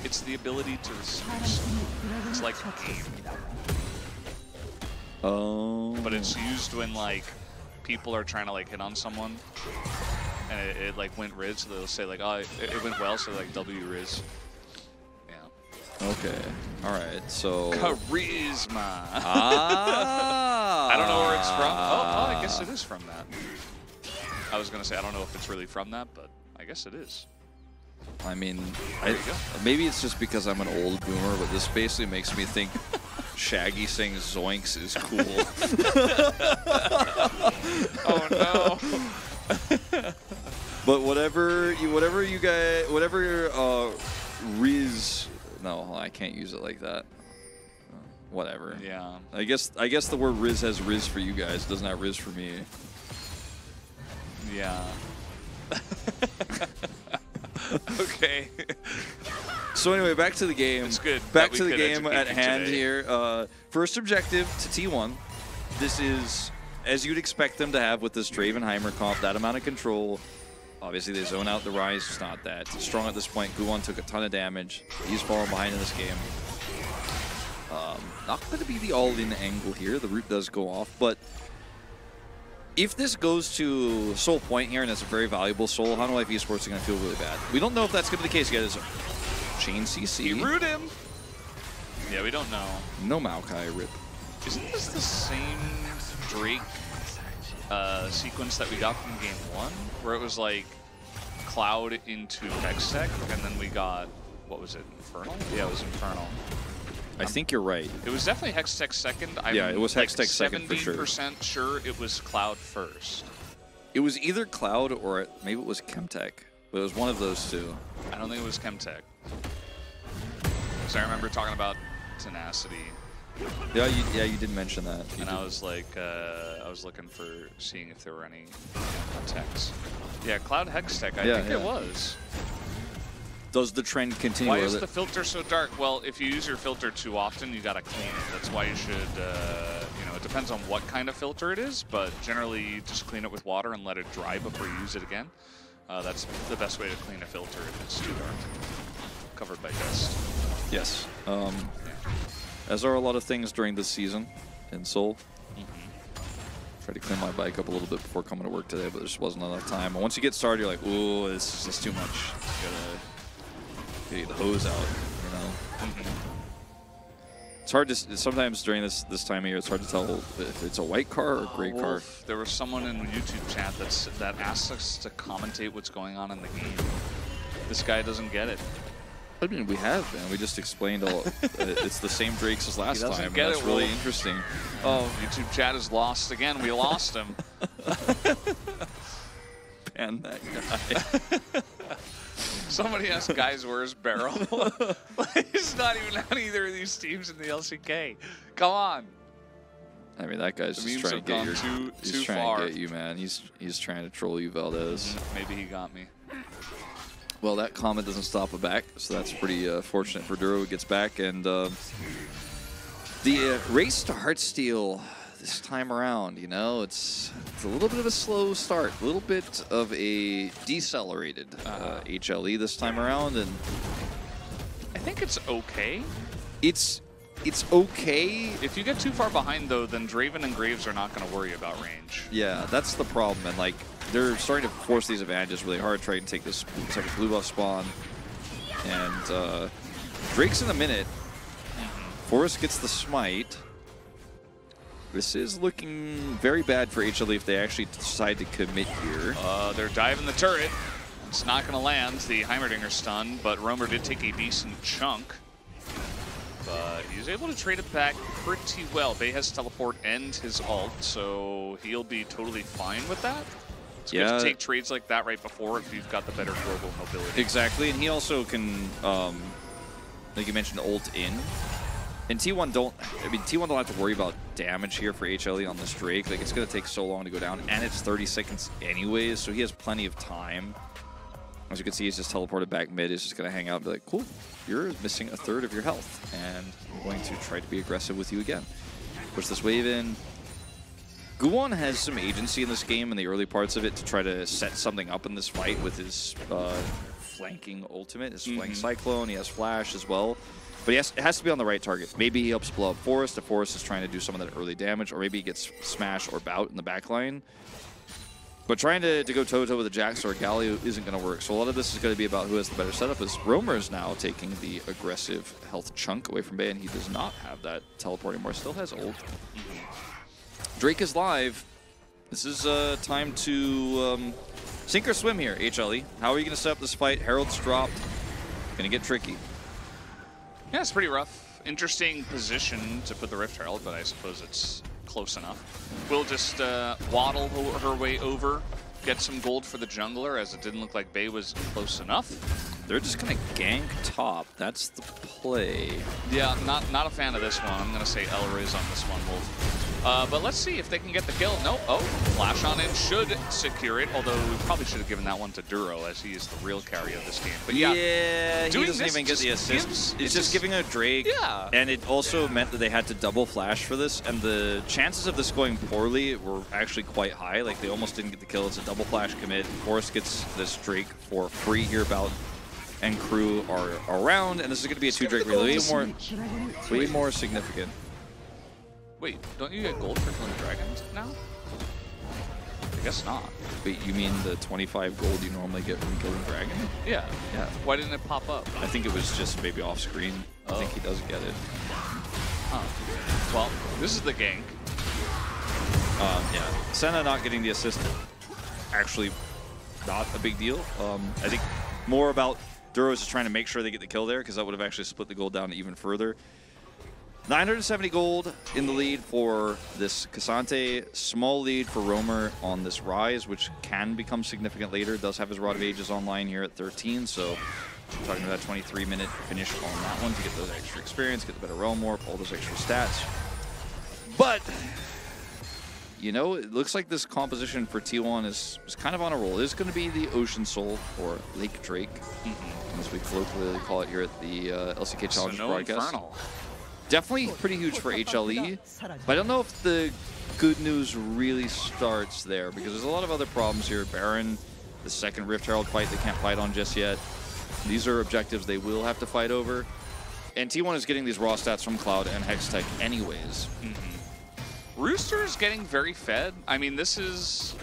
It's the ability to receive. It's like aim. Oh. But it's used when like people are trying to like hit on someone, and it like went Riz, so they'll say like, oh, it went well, so like W Riz. Okay. All right. So. Charisma. Ah. I don't know where it's from. Oh, I guess it is from that. I was gonna say I don't know if it's really from that, but I guess it is. I mean, maybe it's just because I'm an old boomer, but this basically makes me think Shaggy saying Zoinks is cool. Oh no. But whatever you guys, Riz. No, I can't use it like that. Whatever. Yeah. I guess the word Riz has Riz for you guys. It doesn't have Riz for me. Yeah. Okay. So anyway, back to the game. It's good. Back to the game at hand here. First objective to T1. This is as you'd expect them to have with this Dravenheimer comp. That amount of control. Obviously, they zone out the Rise. It's not that strong at this point. Guwon took a ton of damage. He's falling behind in this game. Not going to be the all-in angle here. The root does go off, but if this goes to Soul Point here, and it's a very valuable Soul, Hanwha Life Esports are going to feel really bad. We don't know if that's going to be the case yet. It's Chain CC. You root him. Yeah, we don't know. No Maokai, rip. Isn't this the same Drake sequence that we got from game 1, where it was like Cloud into Hextech, and then we got, what was it, Infernal? Yeah, it was Infernal. I think you're right. It was definitely Hextech second. Yeah, it was Hextech second for sure. 70% sure it was Cloud first. It was either Cloud or maybe it was Chemtech, but it was one of those two. I don't think it was Chemtech. Because I remember talking about Tenacity. Yeah, you did mention that. And I was like, I was looking for seeing if there were any techs. Yeah, Cloud Hextech, I think it was. Does the trend continue? Why is the filter so dark? Well, if you use your filter too often, you gotta clean it. That's why you should, you know, it depends on what kind of filter it is, but generally you just clean it with water and let it dry before you use it again. That's the best way to clean a filter if it's too dark. Covered by dust. Yes. As are a lot of things during this season in Seoul. Tried to clean my bike up a little bit before coming to work today, but there just wasn't enough time. And once you get started, you're like, ooh, this is just too much. You gotta get the hose out, you know? It's hard to, sometimes during this time of year, it's hard to tell if it's a white car or a gray car. There was someone in the YouTube chat that asked us to commentate what's going on in the game. This guy doesn't get it. I mean, we have, man. We just explained all. It's the same Drakes as last time. That's really interesting. Oh, YouTube chat is lost again. We lost him. Ban that guy. Somebody asked, guys, where's Barrel? He's not even on either of these teams in the LCK. Come on. I mean, that guy's just trying to get your. He's trying to get you, man. He's trying to troll you, Valdez. Maybe he got me. Well, that comment doesn't stop a back, so that's pretty fortunate for Duro. He gets back, and the race to Heartsteel this time around, you know, it's a little bit of a slow start, a little bit of a decelerated HLE this time around, and I think it's okay. It's okay. If you get too far behind, though, then Draven and Graves are not going to worry about range. Yeah, that's the problem, and like, they're starting to force these advantages really hard, trying to take this second blue buff spawn. And Drake's in a minute. Forrest gets the smite. This is looking very bad for HLE if they actually decide to commit here. They're diving the turret. It's not going to land. The Heimerdinger's stunned, but Roamer did take a decent chunk. But he's able to trade it back pretty well. Bay has teleport and his ult, so he'll be totally fine with that. It's good to take trades like that right before if you've got the better global mobility. Exactly, and he also can, like you mentioned, ult in. And T1 don't have to worry about damage here for HLE on this Drake. Like, it's going to take so long to go down, and it's 30 seconds anyways, so he has plenty of time As you can see, he's just teleported back mid. He's just going to hang out and be like, cool, you're missing a third of your health, and I'm going to try to be aggressive with you again. Push this wave in. Guwon has some agency in this game in the early parts of it to try to set something up in this fight with his flanking ultimate, his flank cyclone. He has flash as well. But it has to be on the right target. Maybe he helps blow up Forest if Forest is trying to do some of that early damage, or maybe he gets Smash or Bout in the backline. But trying to go toe-to-toe with a Jax or a Galio isn't going to work. So a lot of this is going to be about who has the better setup, as Romer is now taking the aggressive health chunk away from Bay, and he does not have that teleport anymore. Still has ult. Drake is live. This is time to sink or swim here, HLE. How are you going to set up this fight? Herald's dropped. Going to get tricky. Yeah, it's pretty rough. Interesting position to put the Rift Herald, but I suppose it's close enough. We'll just waddle her way over, get some gold for the jungler, as it didn't look like Bay was close enough. They're just going to gank top. That's the play. Yeah, not a fan of this one. I'm going to say Elriz on this one, Wolf. But let's see if they can get the kill. Nope. Oh, flash on in should secure it, although we probably should have given that one to Duro, as he is the real carry of this game. But yeah, he doesn't even get the assist. It's just giving a Drake. Yeah. And it also meant that they had to double flash for this, and the chances of this going poorly were actually quite high. Like, they almost didn't get the kill. It's a double flash commit. Forrest gets this Drake for free here. Bout and crew are around, and this is going to be a 2 Drake really way more significant. Wait, don't you get gold for killing dragons now? I guess not. Wait, you mean the 25 gold you normally get from killing dragon? Yeah. Yeah. Why didn't it pop up? I think it was just maybe off screen. I think he does get it. Well, this is the gank. Yeah. Senna not getting the assist, actually not a big deal. I think more about Duros is trying to make sure they get the kill there, because that would have actually split the gold down even further. 970 gold in the lead for this Cassante. Small lead for Romer on this Rise, which can become significant later. Does have his Rod of Ages online here at 13, so talking about that 23-minute finish on that one to get those extra experience, get the better realm warp, all those extra stats. But, you know, it looks like this composition for T1 is kind of on a roll. It is going to be the Ocean Soul, or Lake Drake, as we colloquially call it here at the LCK Challenge broadcast. Infernal. Definitely pretty huge for HLE, but I don't know if the good news really starts there, because there's a lot of other problems here. Baron, the second Rift Herald fight they can't fight on just yet. These are objectives they will have to fight over. And T1 is getting these raw stats from Cloud and Hextech anyways. Rooster is getting very fed. I mean, this is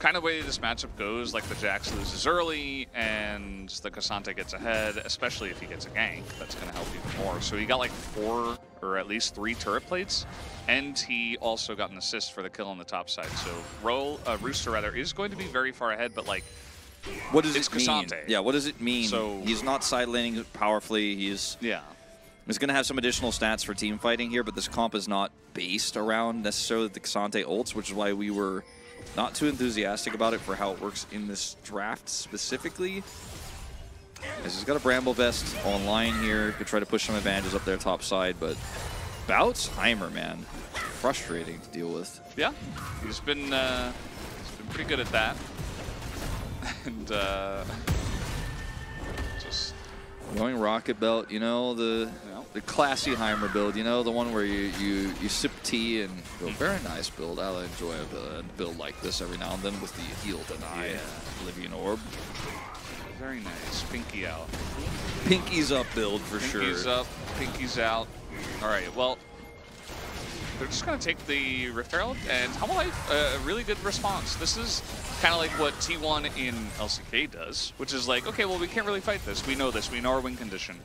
kind of the way this matchup goes. Like, the Jax loses early, and the Cassante gets ahead, especially if he gets a gank. That's going to help even more. So he got like 4 or at least 3 turret plates, and he also got an assist for the kill on the top side. So Rooster rather is going to be very far ahead, but like, what does it mean? Cassante. Yeah, what does it mean? So he's not side laning powerfully. He's going to have some additional stats for team fighting here, but this comp is not based around necessarily the Cassante ults, which is why we were not too enthusiastic about it for how it works in this draft specifically. As he's got a Bramble Vest online here. Could try to push some advantages up there top side, but Bout's Heimer, man. Frustrating to deal with. Yeah, he's been pretty good at that. And just going Rocket Belt, you know, the classy Heimer build, you know, the one where you sip tea and go, very nice build. I'll enjoy a build like this every now and then with the heal deny Oblivion Orb. Very nice. Pinky out. Pinky's up build for sure. Pinky's up, pinky's out. All right, well, they're just going to take the Rift Herald, and Humble Life, a really good response. This is kind of like what T1 in LCK does, which is like, okay, well, we can't really fight this. We know this. We know our win condition.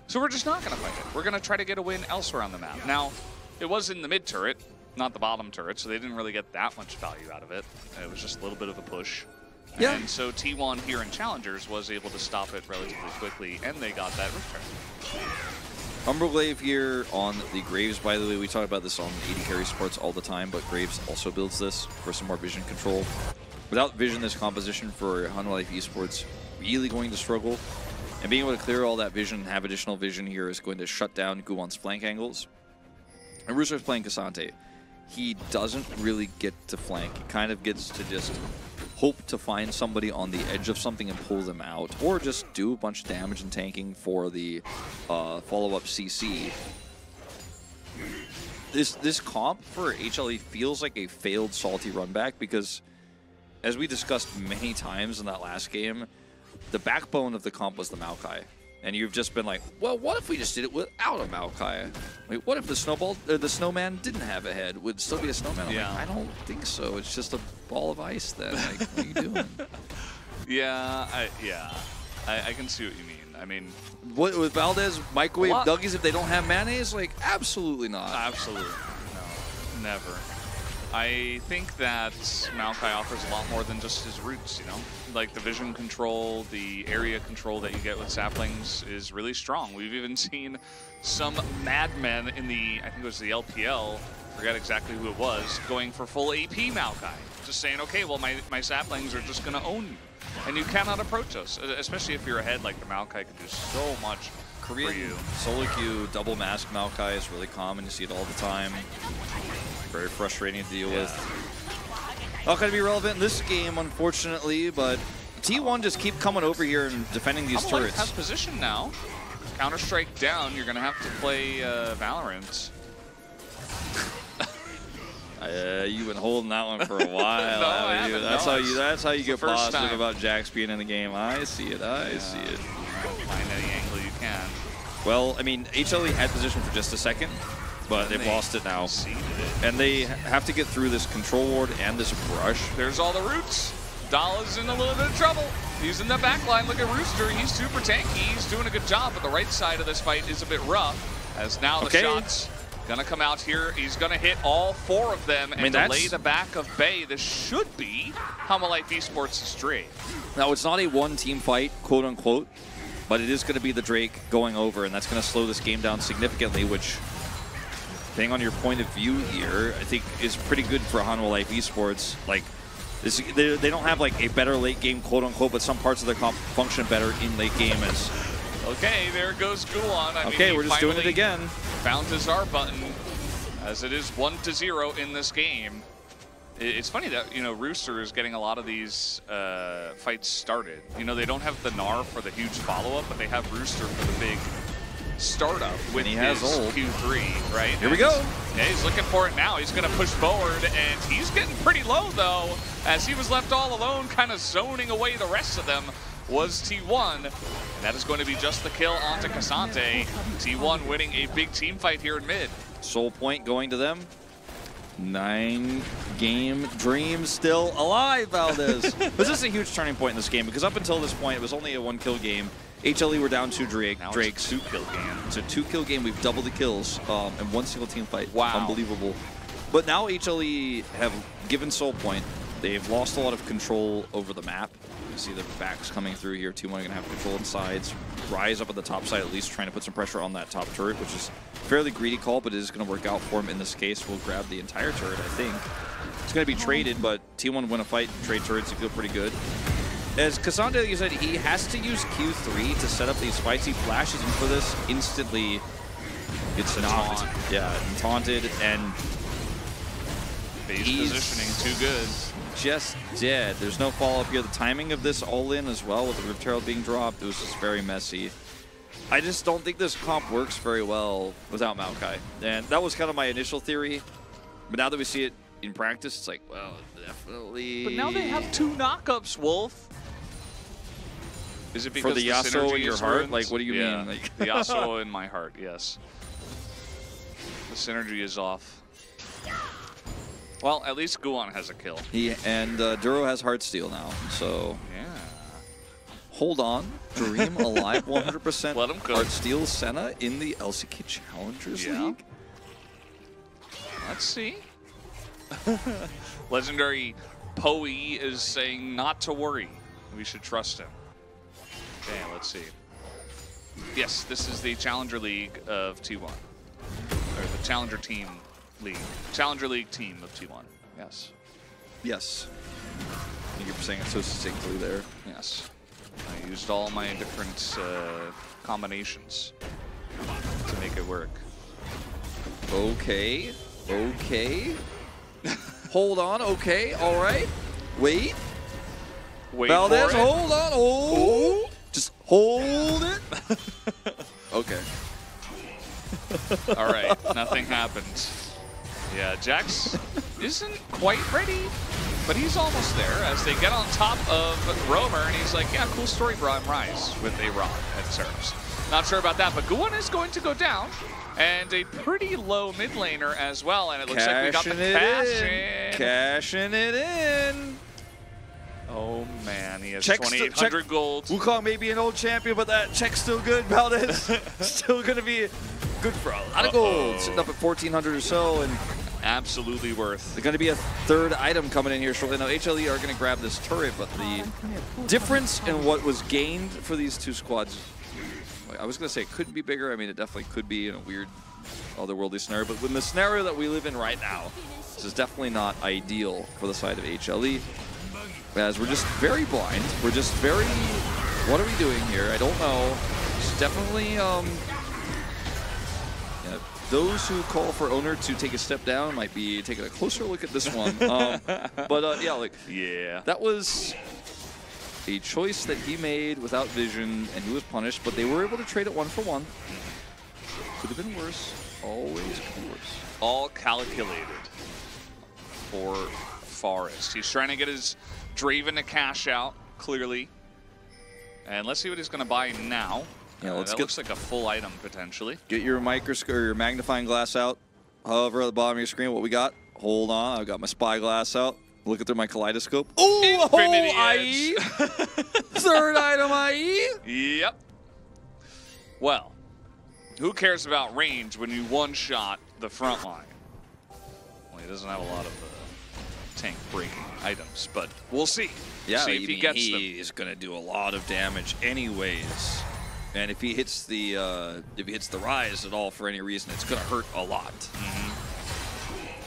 So we're just not going to fight it. We're going to try to get a win elsewhere on the map. Now, it was in the mid turret, not the bottom turret, so they didn't really get that much value out of it. It was just a little bit of a push. Yeah. And so T1 here in Challengers was able to stop it relatively quickly, and they got that Rift Herald. Umberglaive here on the Graves, by the way. We talk about this on AD Carry Sports all the time, but Graves also builds this for some more vision control. Without vision, this composition for Humble Life Esports really going to struggle. And being able to clear all that vision and have additional vision here is going to shut down Guwon's flank angles. And Rooster's playing Cassante. He doesn't really get to flank. He kind of gets to just hope to find somebody on the edge of something and pull them out, or just do a bunch of damage and tanking for the follow-up CC. This comp for HLE feels like a failed Salty run back because, as we discussed many times in that last game, the backbone of the comp was the Maokai. And you've just been like, well, what if we just did it without a Maokai? Like, what if the snowman didn't have a head? Would it still be a snowman? I'm like, I don't think so. It's just a ball of ice then. Like, what are you doing? I can see what you mean. I mean, what with Valdez microwave Dougies if they don't have mayonnaise? Like, absolutely not. Absolutely, no, never. I think that Maokai offers a lot more than just his roots, you know? Like the vision control, the area control that you get with saplings is really strong. We've even seen some madmen in the, I think it was the LPL, forget exactly who it was, going for full AP Maokai. Just saying, okay, well, my saplings are just going to own you. And you cannot approach us, especially if you're ahead, like the Maokai can do so much for you. Solo queue, double mask Maokai is really common. You see it all the time. Very frustrating to deal with. Not going to be relevant in this game, unfortunately, but T1 just keep coming over here and defending these turrets. Has position now. Counter-Strike down, you're going to have to play Valorant. You've been holding that one for a while. No, I haven't. That's how you get positive about Jax being in the game. I see it. I see it. Find any angle you can. Well, I mean, HLE had position for just a second, but they've lost it now. And they have to get through this control ward and this brush. There's all the roots. Dala's in a little bit of trouble. He's in the back line. Look at Rooster. He's super tanky. He's doing a good job, but the right side of this fight is a bit rough. As now the shots gonna come out here. He's gonna hit all 4 of them and delay the back of Bay. This should be Hummelite Esports' Drake. Now, it's not a one-team fight, quote-unquote, but it is going to be the Drake going over, and that's going to slow this game down significantly, which, depending on your point of view here, I think is pretty good for Hanwha Life Esports. Like, they don't have like a better late game, quote-unquote, but some parts of their comp function better in late game as... Okay, there goes Gulan. Okay, we're just doing it again. Found his R button, as it is 1-0 in this game. It's funny that, you know, Rooster is getting a lot of these fights started. You know, they don't have the Gnar for the huge follow-up, but they have Rooster for the big startup with his Q3, right? Here we go. Yeah, he's looking for it now. He's going to push forward, and he's getting pretty low, though, as he was left all alone, kind of zoning away the rest of them. Was T1, and that is going to be just the kill onto Cassante. T1 winning a big team fight here in mid. Soul point going to them. 9-game dream still alive, Valdez. But this is a huge turning point in this game because up until this point, it was only a 1-kill game. HLE were down 2 Drakes. It's a 2-kill game. It's a 2-kill game. We've doubled the kills in one single team fight. Wow. Unbelievable. But now HLE have given Soul Point. They've lost a lot of control over the map. You see the backs coming through here. T1 going to have control on sides. Rise up at the top side, at least trying to put some pressure on that top turret, which is a fairly greedy call, but it is going to work out for him in this case. We'll grab the entire turret, I think. It's going to be traded, but T1 win a fight. Trade turrets, you feel pretty good. As Cassandra, you said, he has to use Q3 to set up these fights. He flashes in for this, instantly gets knocked. Yeah, taunted, and he's positioning too good. Just dead. There's no follow-up here. The timing of this all-in as well with the Rift Herald being dropped, it was just very messy. I just don't think this comp works very well without Maokai. And that was kind of my initial theory. But now that we see it in practice, it's like, well, definitely... But now they have 2 knockups, Wolf. Is it because for the Yasuo in your heart? Like, what do you mean? Like the Yasuo in my heart, yes. The synergy is off. Well, at least Guan has a kill. And Duro has Heartsteel now, so... Yeah. Hold on. Dream alive 100%. Let him go. Heartsteel Senna in the LCK Challengers League? Let's see. Legendary Poe is saying not to worry. We should trust him. Okay, let's see. Yes, this is the Challenger League of T1. Or the Challenger Team League. Challenger League team of T1. Yes. Yes. Thank you for saying it so succinctly there. Yes. I used all my different combinations to make it work. Okay. Okay. Hold on. Okay. All right. Wait. Wait Valdez, for it. hold on. Oh. Just hold it. Okay. All right, nothing happened. Yeah, Jax isn't quite ready, but he's almost there as they get on top of Romer, and he's like, yeah, cool story, bro, I'm Rise with a Rod and Seraph. Not sure about that, but Guwon is going to go down, and a pretty low mid laner as well, and it looks like we got the cash in. Cashing it in. Oh, man, he has Check 2,800 gold. Wukong may be an old champion, but that check's still good. Valdez still going to be good for a lot of gold. Sitting up at 1,400 or so, and absolutely worth. there's going to be a third item coming in here shortly. Now, HLE are going to grab this turret, but the difference in what was gained for these two squads, I was going to say it couldn't be bigger. I mean, it definitely could be in a weird otherworldly scenario, but in the scenario that we live in right now, this is definitely not ideal for the side of HLE. As we're just very blind. We're just very, what are we doing here? I don't know. It's definitely, yeah, those who call for owner to take a step down might be taking a closer look at this one. Yeah, like, Yeah. that was a choice that he made without vision, and he was punished, but they were able to trade it 1-for-1. Could have been worse. Always could be worse. All calculated for Forest. He's trying to get his Draven to cash out, clearly. And let's see what he's going to buy now. Yeah, that looks like a full item, potentially. Get your microscope or your magnifying glass out. Hover at the bottom of your screen, what we got. Hold on, I've got my spyglass out. Looking through my kaleidoscope. Oh, Infinity IE! Third item IE! Yep. Well, who cares about range when you one-shot the front line? Well, he doesn't have a lot of tank-breaking items, but we'll see. Yeah, see if he gets them. He is going to do a lot of damage anyways. And if he hits the Rise at all for any reason, it's going to hurt a lot.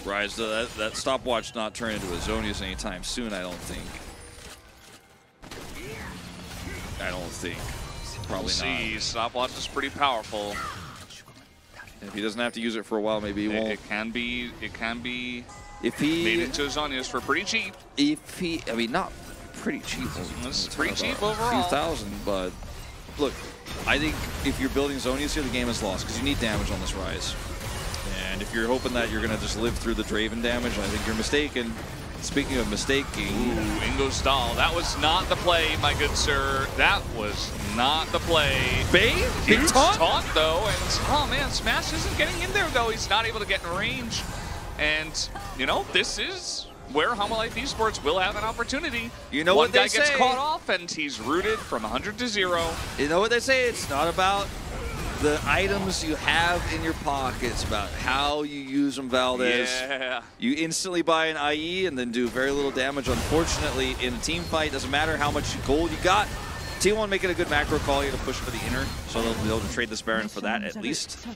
Rise, that stopwatch not turn into a Zonius anytime soon, I don't think. Probably We'll see. not. Stopwatch is pretty powerful. If he doesn't have to use it for a while, maybe he won't. It can be If he made into Zonius for pretty cheap. I mean, not pretty cheap. It's pretty cheap A overall. few thousand, but look, I think if you're building Zonius here, the game is lost because you need damage on this Rise. And if you're hoping that you're going to just live through the Draven damage, I think you're mistaken. Speaking of mistaking... Ooh, Ingo Stahl. That was not the play, my good sir. That was not the play. Bane? Big taunt, though. And, oh, man, Smash isn't getting in there, though. He's not able to get in range. And, you know, this is where Homolife Esports will have an opportunity. You know One what they guy gets say. caught off, and he's rooted from 100 to 0. You know what they say? It's not about the items you have in your pockets, about how you use them, Valdez. Yeah. You instantly buy an IE and then do very little damage. Unfortunately, in a team fight, doesn't matter how much gold you got. T1 making a good macro call here to push for the inner, so they'll be able to trade this Baron for that at least.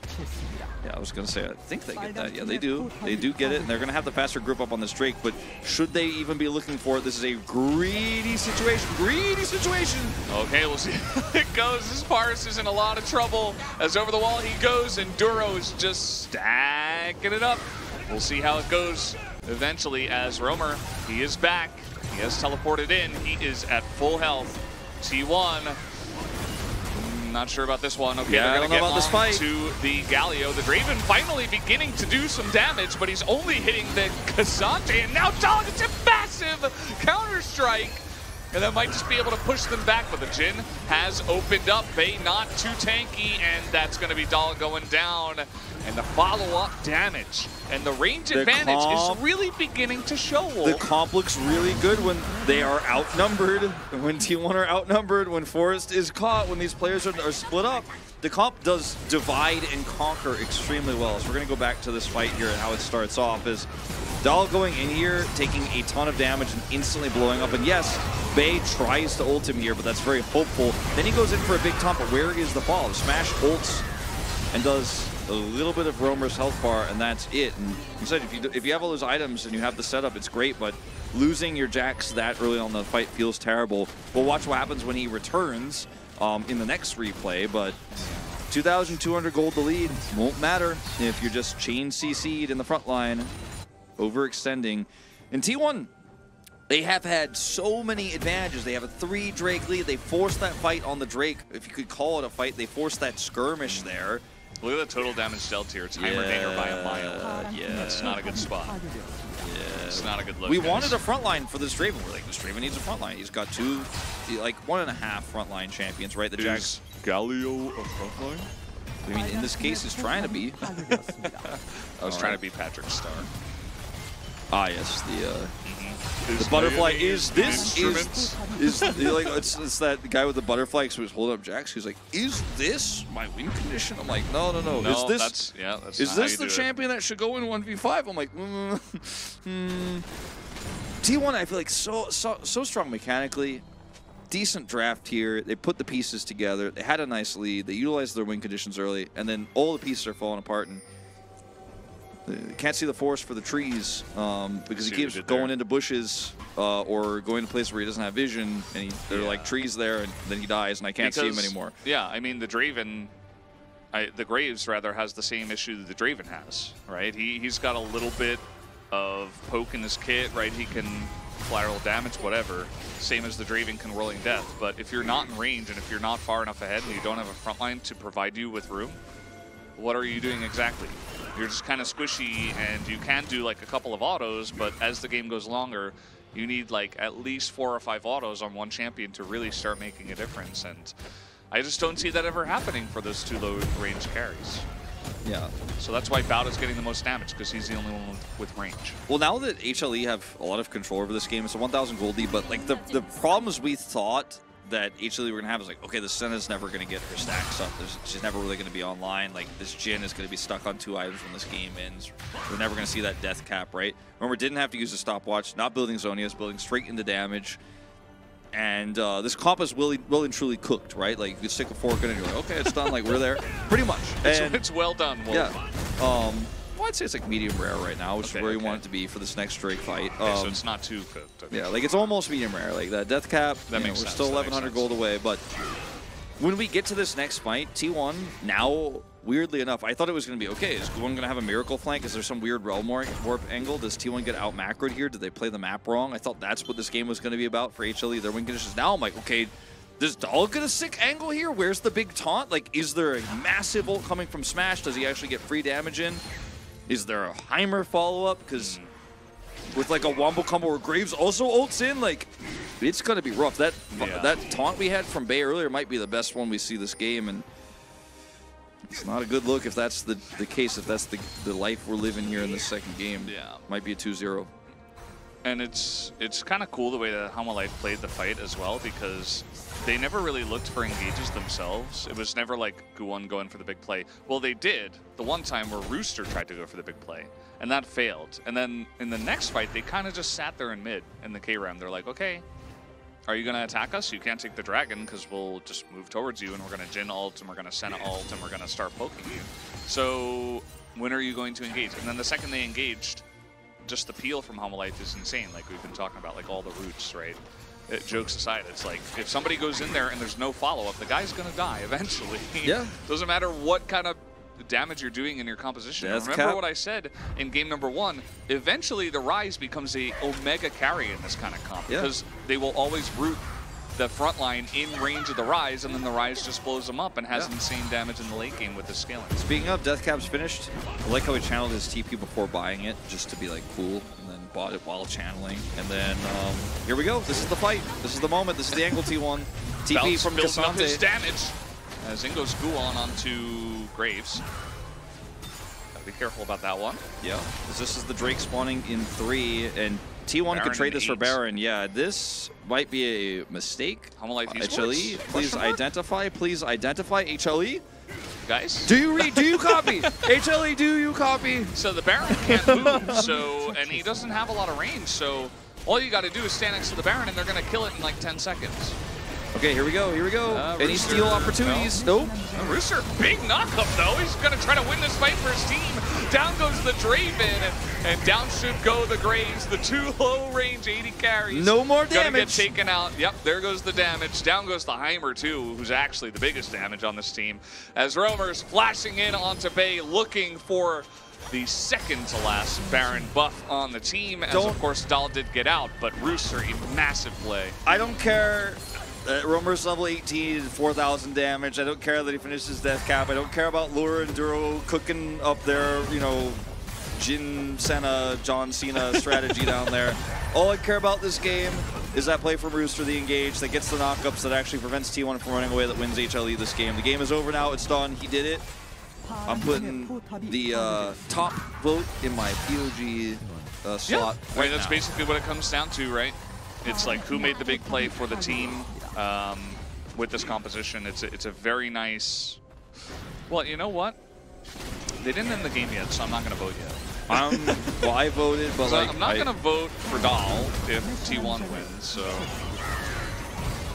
Yeah, I was going to say, I think they get that. Yeah, they do. They do get it, and they're going to have the faster group up on this Drake, but should they even be looking for it? This is a greedy situation. Greedy situation! Okay, we'll see how it goes. This Paris is in a lot of trouble as over the wall he goes, and Duro is just stacking it up. We'll see how it goes eventually as Romer, he is back. He has teleported in. He is at full health. T1, not sure about this one. Okay, yeah, they're going to get this fight. To the Galio. The Draven finally beginning to do some damage, but he's only hitting the Cassante, and now Dog, it's a massive counter-strike. And that might just be able to push them back, but the Jhin has opened up. Bay not too tanky, and that's going to be Dahl going down. And the follow-up damage and the range advantage is really beginning to show, Wolf. The comp looks really good when they are outnumbered, when T1 are outnumbered, when Forest is caught, when these players are split up. The comp does divide and conquer extremely well. So we're going to go back to this fight here and how it starts off is Dahl going in here, taking a ton of damage and instantly blowing up. And yes, Bay tries to ult him here, but that's very hopeful. Then he goes in for a big taunt, but where is the fall? Smash ults and does a little bit of Romer's health bar, and that's it. And you said if you have all those items and you have the setup, it's great, but losing your Jax that early on in the fight feels terrible. We'll watch what happens when he returns in the next replay, but 2,200 gold the lead won't matter if you're just chain CC'd in the front line, overextending. And T1, They have had so many advantages. They have a 3 Drake lead. They forced that fight on the Drake. If you could call it a fight, they forced that skirmish there. Look at the total damage dealt here. It's Heimerdinger by a mile. Yeah. That's not a good spot. Yeah. It's not a good look. We guys. wanted a frontline for this Draven. We're like, this Draven needs a frontline. He's got 2, like 1.5 frontline champions, right? The Jax. Galio a frontline? I mean, in this case, he's trying to be. I was trying to be Patrick Star. Ah, yes, the butterfly is this is like it's that guy with the butterfly who's holding up Jax. He's like, is this my win condition? I'm like, no. Is this is this the champion that should go in 1v5? I'm like, T1. I feel like so strong mechanically. Decent draft here. They put the pieces together. They had a nice lead. They utilized their win conditions early, and then all the pieces are falling apart. And they can't see the forest for the trees because he keeps going into bushes or going to places where he doesn't have vision, and there are like trees there, and then he dies, and I can't see him anymore. Yeah, I mean the Draven, the Graves rather has the same issue that the Draven has, right? He's got a little bit of poke in his kit, right? He can collateral damage, whatever, same as the Draven can rolling death. But if you're not in range and if you're not far enough ahead and you don't have a front line to provide you with room, what are you doing exactly? You're just kind of squishy, and you can do like a couple of autos, but as the game goes longer, you need like at least 4 or 5 autos on one champion to really start making a difference. And I just don't see that ever happening for those 2 low range carries. Yeah. So that's why Bout is getting the most damage, because he's the only one with range. Well, now that HLE have a lot of control over this game, it's a 1,000 gold lead, but like the problems we thought that HLE were going to have is like, okay, the Senna's never going to get her stacks up. She's never really going to be online. Like, this Jhin is going to be stuck on 2 items when this game ends. We're never going to see that death cap, right? Remember, didn't have to use a stopwatch, not building Zhonya's, building straight into damage. And this comp is well and truly cooked, right? Like, you could stick a fork in it and you're like, okay, it's done. Like, we're there. Pretty much. It's well done. Yeah. Well, I'd say it's like medium rare right now, which is where you want it to be for this next Drake fight. So it's not too cooked. Yeah, like it's almost medium rare. Like that death cap, that makes we're sense. still 1,100 gold away. But when we get to this next fight, T1, now, weirdly enough, I thought it was going to be, okay, is Guan going to have a miracle flank? Is there some weird realm warp angle? Does T1 get out macroed here? Did they play the map wrong? I thought that's what this game was going to be about for HLE, their win conditions. Now I'm like, okay, does Dahl get a sick angle here? Where's the big taunt? Like, is there a massive ult coming from Smash? Does he actually get free damage in? Is there a Heimer follow-up? Because with like a wombo combo where Graves also ults in, like, it's going to be rough. That taunt we had from Bay earlier might be the best one we see this game, and it's not a good look if that's the case, if that's the life we're living here in this second game. Yeah. Might be a 2-0. And it's kind of cool the way that Hanwha Life played the fight as well, because they never really looked for engages themselves. It was never like Guan going for the big play. Well, they did the one time where Rooster tried to go for the big play, and that failed. And then in the next fight, they kind of just sat there in mid in the K-Ram. They're like, okay, are you going to attack us? You can't take the dragon because we'll just move towards you, and we're going to Jhin ult, and we're going to Senna ult, and we're going to start poking you. So when are you going to engage? And then the second they engaged, just the peel from Hanwha Life is insane, like we've been talking about, like all the roots, right? Jokes aside, it's like if somebody goes in there and there's no follow-up, the guy's going to die eventually. Yeah. Doesn't matter what kind of damage you're doing in your composition. Remember what I said in game number 1, eventually the Ryze becomes a omega carry in this kind of comp, because they will always root the front line in range of the Ryze, and then the Ryze just blows them up and has insane damage in the late game with the scaling. Speaking of, death cap's finished. I like how he channeled his TP before buying it, just to be like cool, and then bought it while channeling. And then here we go. This is the fight. This is the moment. This is the angle T1. TP Bounce from building up Cassante. his damage as in goes Guan onto Graves. Gotta be careful about that one. Yeah, because this is the Drake spawning in 3, and T1 Baron could trade this for 8. Baron. Yeah, this might be a mistake. Hanwha Life HLE, please identify. Please identify HLE. Guys, do you copy? HLE, do you copy? So the Baron can't move, and he doesn't have a lot of range. So all you got to do is stand next to the Baron, and they're gonna kill it in like 10 seconds. Okay, here we go, here we go. Any steal opportunities? Nope. Rooster, big knockup though. He's going to try to win this fight for his team. Down goes the Draven, and down should go the Graves. The 2 low-range 80 carries. No more damage. Gonna get taken out. Yep, there goes the damage. Down goes the Heimer too, who's actually the biggest damage on this team. As Roamer's flashing in onto Bay, looking for the second to last Baron buff on the team. As of course Dahl did get out, but Rooster, a massive play. I don't care. Roamer's level 18, 4,000 damage. I don't care that he finishes death cap. I don't care about Lure and Duro cooking up their, you know, Jin Senna, John Cena strategy down there. All I care about this game is that play from Rooster, the engage, that gets the knockups, that actually prevents T1 from running away, that wins HLE this game. The game is over now. It's done. He did it. I'm putting the top vote in my POG slot. Right, that's basically what it comes down to, right? It's like who made the big play for the team with this composition. It's a very nice. Well, you know what? They didn't end the game yet, so I'm not going to vote yet. Well, I voted, but so like, I'm not going to vote for Dahl if T1 wins. So.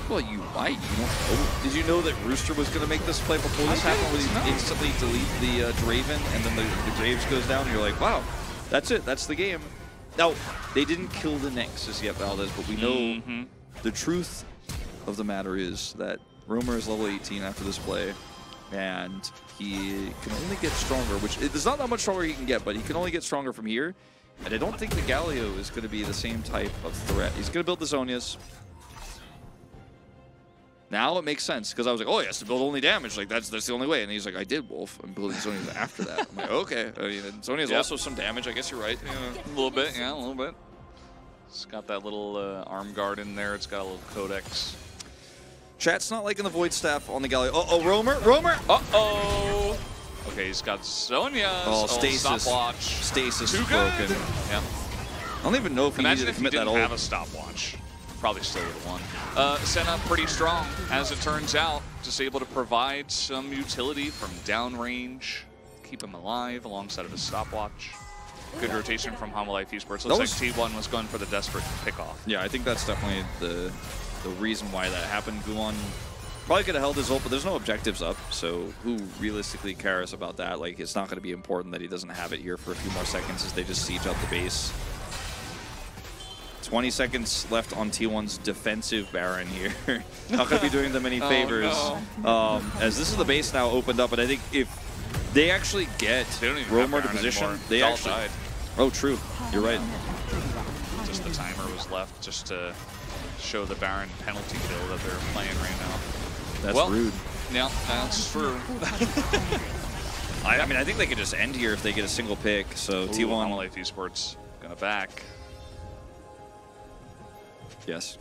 Well, you might. You don't know. Did you know that Rooster was going to make this play before this happened? Where he instantly delete the Draven, and then the Graves goes down, and you're like, wow, that's it. That's the game. Now, they didn't kill the Nexus yet, Valdez, but we know the truth of the matter is that Roamer is level 18 after this play, and he can only get stronger, which there's not that much stronger he can get, but he can only get stronger from here. And I don't think the Galio is going to be the same type of threat. He's going to build the Zhonya's. Now it makes sense, because I was like, oh, he has to build only damage. Like, that's the only way. And he's like, I did, Wolf. I'm building Zhonya's after that. I'm like, okay. I mean, Zhonya's also some damage. I guess you're right. Yeah. A little bit, yeah, a little bit. It's got that little arm guard in there. It's got a little codex. Chat's not liking the Void Staff on the Galio. Uh-oh, Roamer! Uh-oh! Okay, he's got Zhonya's. Oh, stasis. Stopwatch. Stasis is broken. Yep. I don't even know if he needed to commit that ult. Imagine if he didn't have a stopwatch. Probably still would have won. Senna pretty strong, as it turns out. Just able to provide some utility from downrange. Keep him alive alongside of his stopwatch. Good rotation from Homolife Esports. Looks like T1 was going for the desperate pickoff. Yeah, I think that's definitely the reason why that happened. Guan probably could have held his ult, but there's no objectives up, so who realistically cares about that? Like, it's not going to be important that he doesn't have it here for a few more seconds as they just siege out the base. 20 seconds left on T1's defensive Baron here. Not going to be doing them any favors. No. As this is the base now opened up, and I think if they actually get Roamer to position, anymore. they actually died. Oh, true. You're right. Just the timer was left just to show the Baron penalty kill that they're playing right now. That's rude. Yeah, that's true. I mean, I think they could just end here if they get a single pick. So T1. Homolife Esports gonna back. Yes.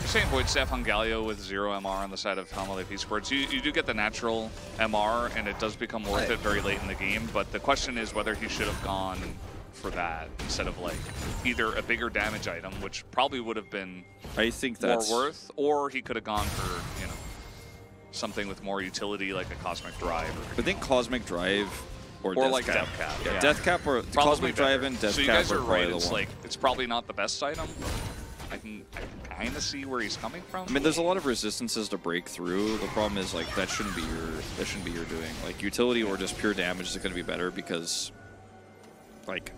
You're saying Void Staff on Galio with 0 MR on the side of Homolife Esports. You do get the natural MR, and it does become worth it very late in the game, but the question is whether he should have gone for that instead of like either a bigger damage item, which probably would have been more worth, or he could have gone for, you know, something with more utility like a Cosmic Drive. I think Cosmic Drive or like Death Cap. Yeah, Death Cap or Cosmic Drive and Death Cap. So you guys are right. It's like it's probably not the best item. I can kind of see where he's coming from. I mean, there's a lot of resistances to break through. The problem is like that shouldn't be your doing. Like utility or just pure damage is going to be better because like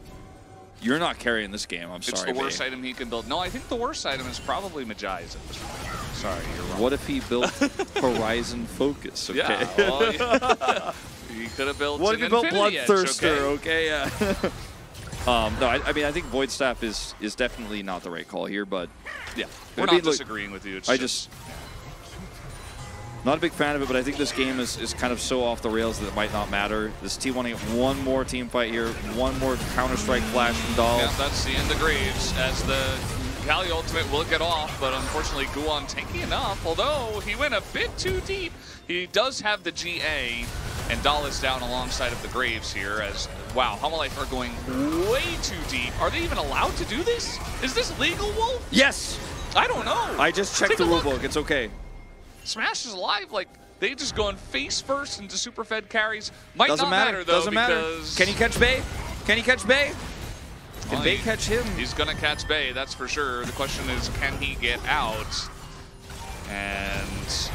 you're not carrying this game. I'm sorry. It's the worst item he can build. No, I think the worst item is probably Majai's at this point. Sorry, you're wrong. What if he built Horizon Focus? Okay. Yeah, well, he could have built. What if he built Bloodthirster? Okay, yeah. No, I mean, I think Void Staff is definitely not the right call here, but yeah, we're not disagreeing with you. It's just not a big fan of it, but I think this game is kind of so off the rails that it might not matter. This T1 get one more team fight here, one more Counter-Strike flash from Dahl. Yeah, that's the end of Graves as the Kali ultimate will get off, but unfortunately Guan tanky enough, although he went a bit too deep. He does have the GA, and Dahl is down alongside of the Graves here as, wow, Homolife are going way too deep. Are they even allowed to do this? Is this legal, Wolf? Yes! I don't know. I just checked the rulebook. It's okay. Smash is alive. Like, they just going face first into super fed carries. Might Doesn't not matter, though. Doesn't matter. Can he catch Bay? Can he catch Bay? Can Bay catch him? He's going to catch Bay, that's for sure. The question is, can he get out? And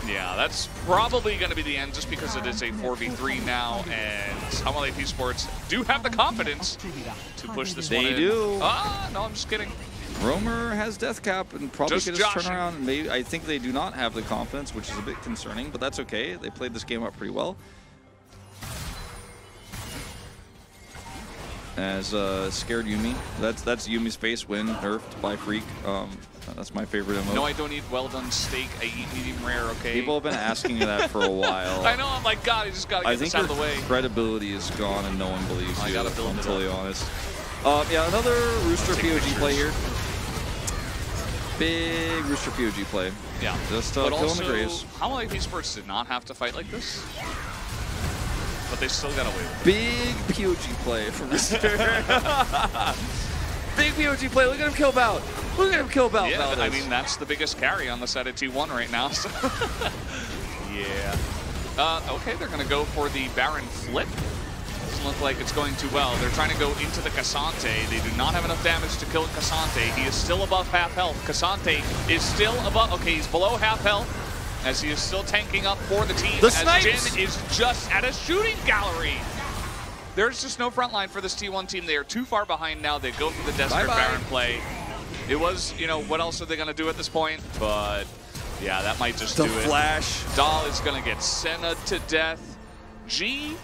yeah, that's probably going to be the end just because it is a 4v3 now, and HLE Esports do have the confidence to push this one in. They do. Ah, no, I'm just kidding. Romer has death cap and probably Just could just turn joshing. around. And maybe I think they do not have the confidence, which is a bit concerning, but that's okay. They played this game up pretty well. As scared Yuumi. That's Yuumi's face win, nerfed by Freak. That's my favorite emote. No, I don't eat well-done steak. I eat medium rare, okay? People have been asking you that for a while. I know, I'm like, God, I just got to get this out of the way. I think your credibility is gone and no one believes you. I got to build I'm it totally up. honest. Yeah, another Rooster POG play here. Big Rooster POG play. Yeah. Just but killing also, the Graves. HLE Esports did not have to fight like this, but they still got away with it. Big POG play from Rooster. Big POG play. Look at him kill Bout. Look at him kill Bout. Yeah, I mean, that's the biggest carry on the side of T1 right now. So yeah. Okay, they're going to go for the Baron flip. Doesn't look like it's going too well. They're trying to go into the Cassante. They do not have enough damage to kill Cassante. He is still above half health. Cassante is still above. Okay, he's below half health as he is still tanking up for the team. As Gen is just at a shooting gallery. There's just no front line for this T1 team. They are too far behind now. They go for the desperate Baron play. It was, you know, what else are they going to do at this point? But yeah, that might just do it. The flash. Dahl is going to get Senna to death. G.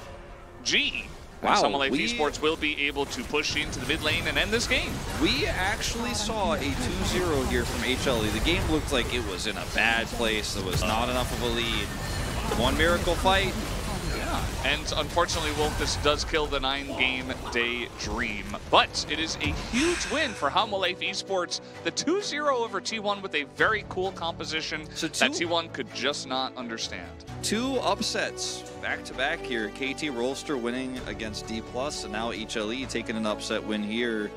Wow, HLE Esports will be able to push into the mid lane and end this game. We actually saw a 2-0 here from HLE. The game looked like it was in a bad place. There was not enough of a lead. One miracle fight. Yeah, and unfortunately, Wolf, this does kill the 9-game day dream. But it is a huge win for HLE Esports. The 2-0 over T1 with a very cool composition that T1 could just not understand. 2 upsets back-to-back here. KT Rolster winning against D+, and now HLE taking an upset win here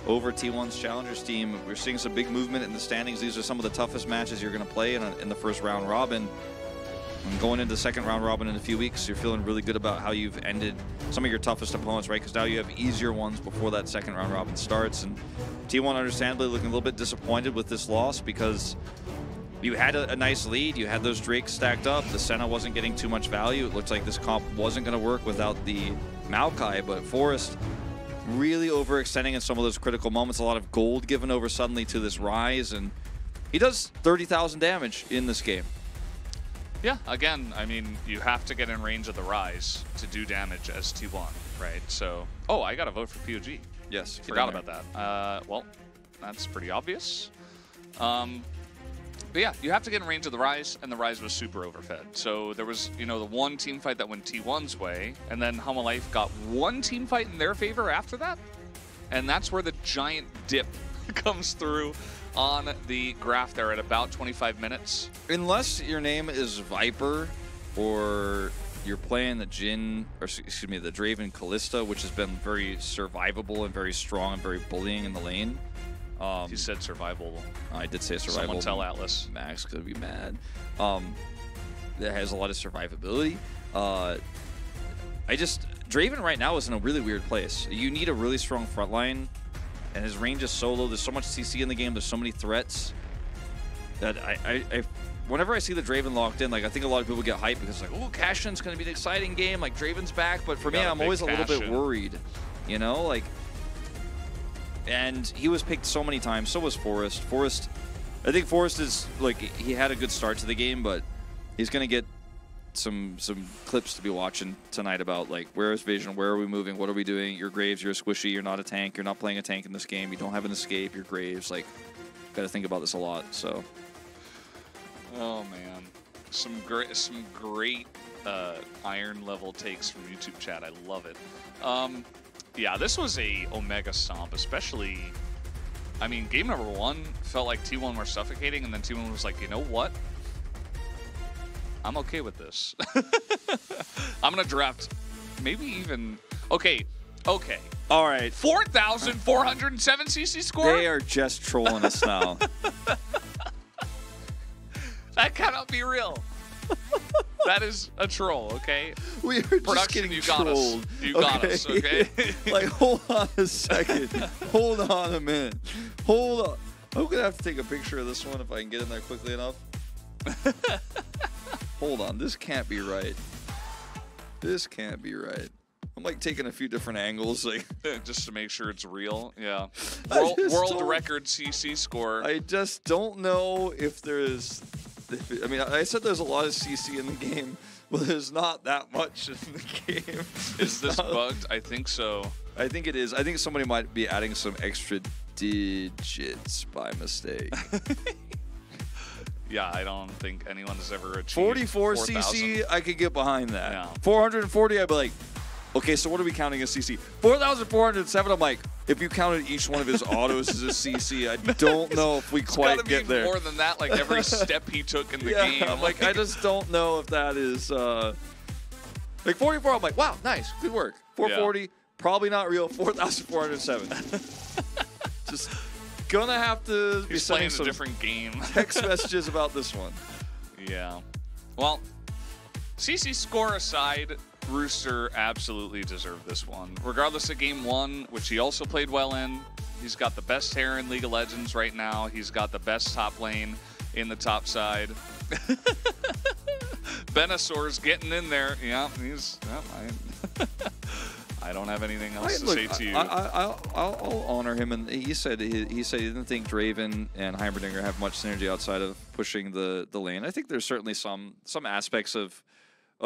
over T1's Challengers team. We're seeing some big movement in the standings. These are some of the toughest matches you're going to play in the first round robin. And going into the second round robin in a few weeks, you're feeling really good about how you've ended some of your toughest opponents, right? Because now you have easier ones before that second round robin starts. And T1 understandably looking a little bit disappointed with this loss because you had a nice lead. You had those Drakes stacked up. The Senna wasn't getting too much value. It looked like this comp wasn't going to work without the Maokai, but Forrest really overextending in some of those critical moments. A lot of gold given over suddenly to this Rise, and he does 30,000 damage in this game. Yeah, again, I mean, you have to get in range of the Rise to do damage as T1, right? So, oh, I got to vote for POG. Yes. Forgot about that. Well, that's pretty obvious. But yeah, you have to get in range of the Rise, and the Rise was super overfed. So there was, you know, the one team fight that went T1's way, and then HLE got one team fight in their favor after that, and that's where the giant dip comes through on the graph there at about 25 minutes. Unless your name is Viper, or you're playing the the Draven Callista, which has been very survivable and very strong and very bullying in the lane. You said survivable. I did say survivable. Someone tell Atlas. Max could be mad. That has a lot of survivability. Draven right now is in a really weird place. You need a really strong front line, and his range is so low. There's so much CC in the game. There's so many threats that whenever I see the Draven locked in, like, I think a lot of people get hyped because it's like, oh, Cashin's going to be an exciting game. Like, Draven's back. But for me, I'm always a little bit worried. You know, like. And he was picked so many times. So was Forrest. I think Forrest is, like, he had a good start to the game, but he's going to get some clips to be watching tonight about, like, where is Vision? Where are we moving? What are we doing? You're Graves. You're a squishy. You're not a tank. You're not playing a tank in this game. You don't have an escape. You're Graves. Like, got to think about this a lot. So. Oh man, some great iron level takes from YouTube chat. I love it. Yeah, this was a Omega stomp, especially. I mean, game number 1 felt like T1 were suffocating, and then T1 was like, you know what? I'm okay with this. I'm gonna draft, maybe even. Okay. All right. 4,407 CC score. They are just trolling us now. That cannot be real. That is a troll, okay? We are Production, just getting you got trolled. us. You got us, okay? Like, hold on a second. Hold on a minute. Hold on. I'm going to have to take a picture of this one if I can get in there quickly enough. Hold on. This can't be right. This can't be right. I'm like taking a few different angles, like just to make sure it's real. Yeah. World record CC score. I just don't know if there is. I mean, I said there's a lot of CC in the game, but there's not that much in the game. Is this bugged? I think so. I think it is. I think somebody might be adding some extra digits by mistake. Yeah, I don't think anyone has ever achieved 44 4,000. CC, I could get behind that. Yeah. 440, I'd be like, okay, so what are we counting as CC? 4,407, I'm like, if you counted each one of his autos as a CC, I don't know if we quite get there. More than that, like every step he took in the Yeah, game. I'm like, I just don't know if that is, like 44, I'm like, wow, nice, good work. 440, probably not real, 4,407. Just gonna have to be playing sending a different game. text messages about this one. Yeah. Well, CC score aside, Rooster absolutely deserved this one. Regardless of game one, which he also played well in, he's got the best hair in League of Legends right now. He's got the best top lane in the top side. Venusaur's getting in there. Yeah, he's... Yeah, I don't have anything else to say to you. I'll honor him, and he said he didn't think Draven and Heimerdinger have much synergy outside of pushing the lane. I think there's certainly some aspects of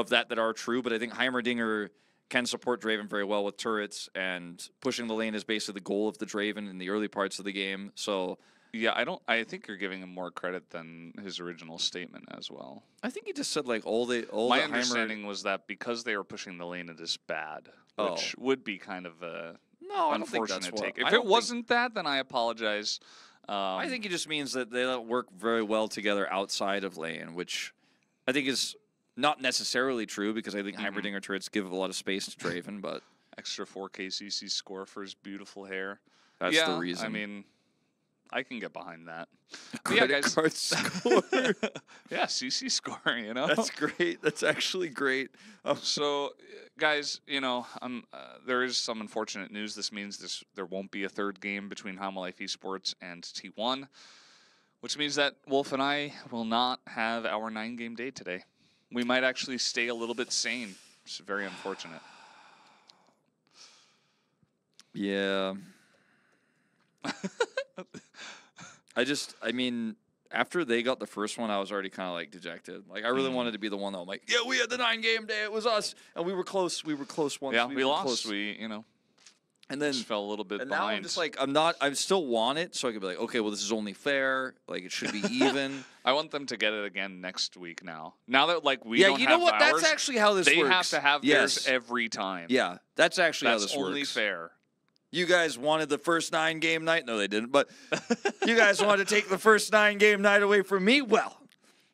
that are true, but I think Heimerdinger can support Draven very well with turrets, and pushing the lane is basically the goal of the Draven in the early parts of the game. So yeah, I think you're giving him more credit than his original statement as well. I think he just said like My understanding was that because they were pushing the lane, it is bad, which would be kind of a unfortunate take. If it wasn't that, then I apologize. I think it just means that they don't work very well together outside of lane, which I think is not necessarily true, because I think Heimerdinger turrets give a lot of space to Draven, but extra 4K CC score for his beautiful hair. That's the reason. I mean, I can get behind that. Credit card score. Yeah, CC score, you know? That's great. That's actually great. So, guys, you know, there is some unfortunate news. This means there won't be a third game between Hama Life Esports and T1, which means that Wolf and I will not have our 9-game day today. We might actually stay a little bit sane. It's very unfortunate. Yeah. I mean, after they got the first one, I was already kind of like dejected. Like, I really wanted to be the one that I'm like, yeah, we had the 9-game day. It was us. And we were close. We were close once. Yeah, we lost. Close. You know. And then just fell a little bit and behind. Now I'm just like, I still want it, so I could be like, okay, well, this is only fair. Like, it should be even. I want them to get it again next week now. Now that, like, we don't have ours. Yeah, you know what? That's actually how this works. They have to have theirs every time. Yeah, that's actually how this works. That's only fair. You guys wanted the first 9-game night. No, they didn't. But you guys wanted to take the first 9-game night away from me. Well,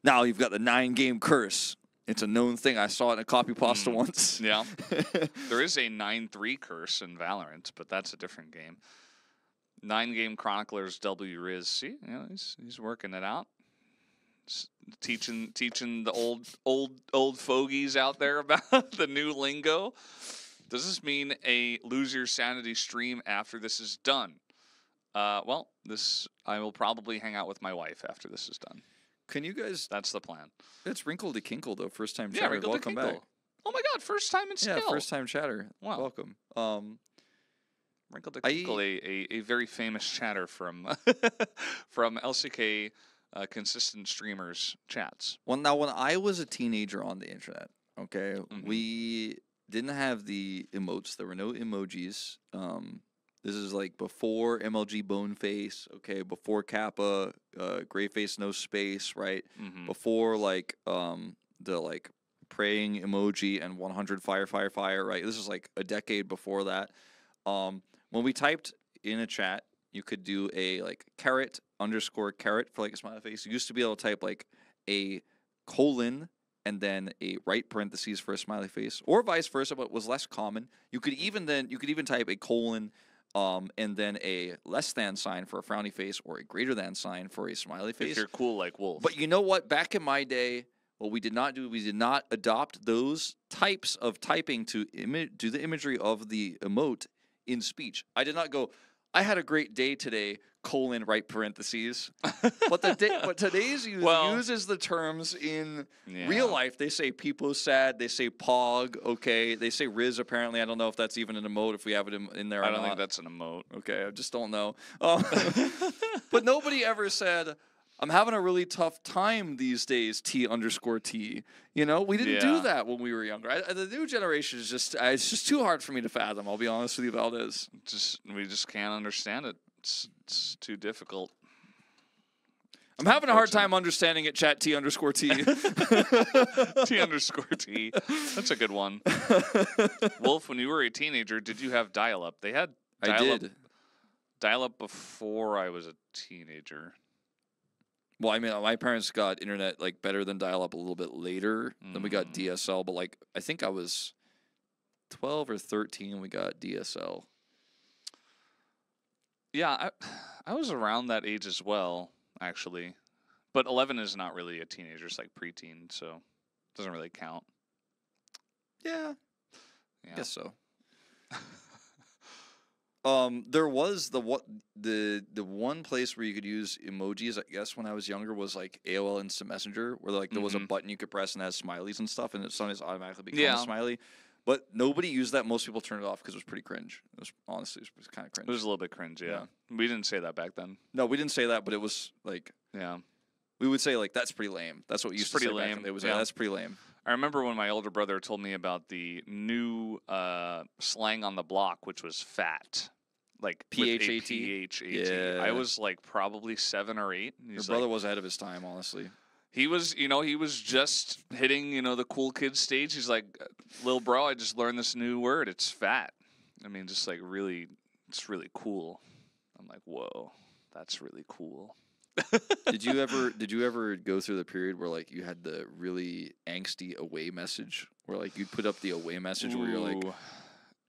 now you've got the 9-game curse. It's a known thing. I saw it in a copy pasta once. Yeah. There is a 9-3 curse in Valorant, but that's a different game. 9-game Chroniclers W Riz. See, you know, he's working it out. Teaching the old fogies out there about the new lingo. Does this mean a lose your sanity stream after this is done? Well, I will probably hang out with my wife after this is done. Can you guys? That's the plan. It's Wrinkle to Kinkle though. First time yeah, chatter. Wrinkle Welcome to Kinkle. back. Oh my God! First time in skill. Yeah, first time chatter. Wow. Welcome. Wrinkle to Kinkle, a very famous chatter from from LCK consistent streamers chats. Well, now when I was a teenager on the internet, okay, we didn't have the emotes. There were no emojis. This is like before MLG Boneface, okay, before Kappa, Gray Face No Space, right? Before like the like praying emoji and 100 fire, fire, fire, right? This is like a decade before that. When we typed in a chat, you could do a like caret _ caret for like a smiley face. You used to be able to type like a colon and then a right parentheses for a smiley face, or vice versa, but it was less common. You could even type a colon and then a less than sign for a frowny face, or a greater than sign for a smiley face. If you're cool like Wolf. But you know what? Back in my day, what we did not do, we did not adopt those types of typing to do the imagery of the emote in speech. I did not go, I had a great day today, (right parentheses). But today's uses the terms in real life. They say people sad, they say pog, okay. They say Riz apparently. I don't know if that's even an emote, if we have it in there or not. I don't think that's an emote. Okay, I just don't know. But nobody ever said, I'm having a really tough time these days, T_T. You know, we didn't do that when we were younger. The new generation is just, it's just too hard for me to fathom. I'll be honest with you about this. We just can't understand it. It's too difficult. I'm having a hard time understanding it, chat T_T. T_T. That's a good one. Wolf, when you were a teenager, did you have dial-up? They had dial-up. I did. Dial-up before I was a teenager. Well, I mean, my parents got internet like better than dial-up a little bit later. Then we got DSL, but like I think I was 12 or 13 when we got DSL. Yeah, I was around that age as well, actually. But 11 is not really a teenager; it's like preteen, so it doesn't really count. Yeah. I guess so. There was the one place where you could use emojis, I guess, when I was younger was like AOL Instant Messenger, where like there was a button you could press and it has smileys and stuff, and it sometimes automatically becomes a smiley. But nobody used that. Most people turned it off because it was pretty cringe. It was honestly, it was kind of cringe. It was a little bit cringe, yeah. We didn't say that back then. No, we didn't say that, but it was like, we would say like, that's pretty lame. That's what we used to say. Pretty lame. Back then. It was like, that's pretty lame. I remember when my older brother told me about the new slang on the block, which was fat. Like PHAT. Yeah. I was like probably 7 or 8. Your brother was ahead of his time, honestly. He was, he was just hitting, the cool kid stage. He's like, "Lil bro, I just learned this new word. It's fat." I mean, just like really, it's really cool. I'm like, whoa, that's really cool. Did you ever go through the period where like you had the really angsty away message, where like you'd put up the away message where you're like,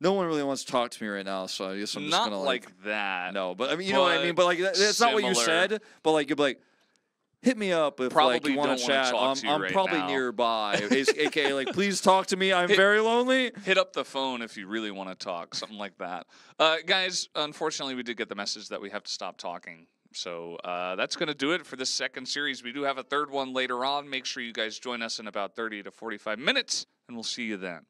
no one really wants to talk to me right now, so I guess I'm just gonna like that. No, but I mean, you know what I mean. But like, that's not what you said. But like, you'd be like, hit me up if like you want to chat. I'm right probably nearby. AKA like, please talk to me. I'm very lonely. Hit up the phone if you really want to talk. Something like that. Guys, unfortunately, we did get the message that we have to stop talking. So that's going to do it for this second series. We do have a third one later on. Make sure you guys join us in about 30 to 45 minutes, and we'll see you then.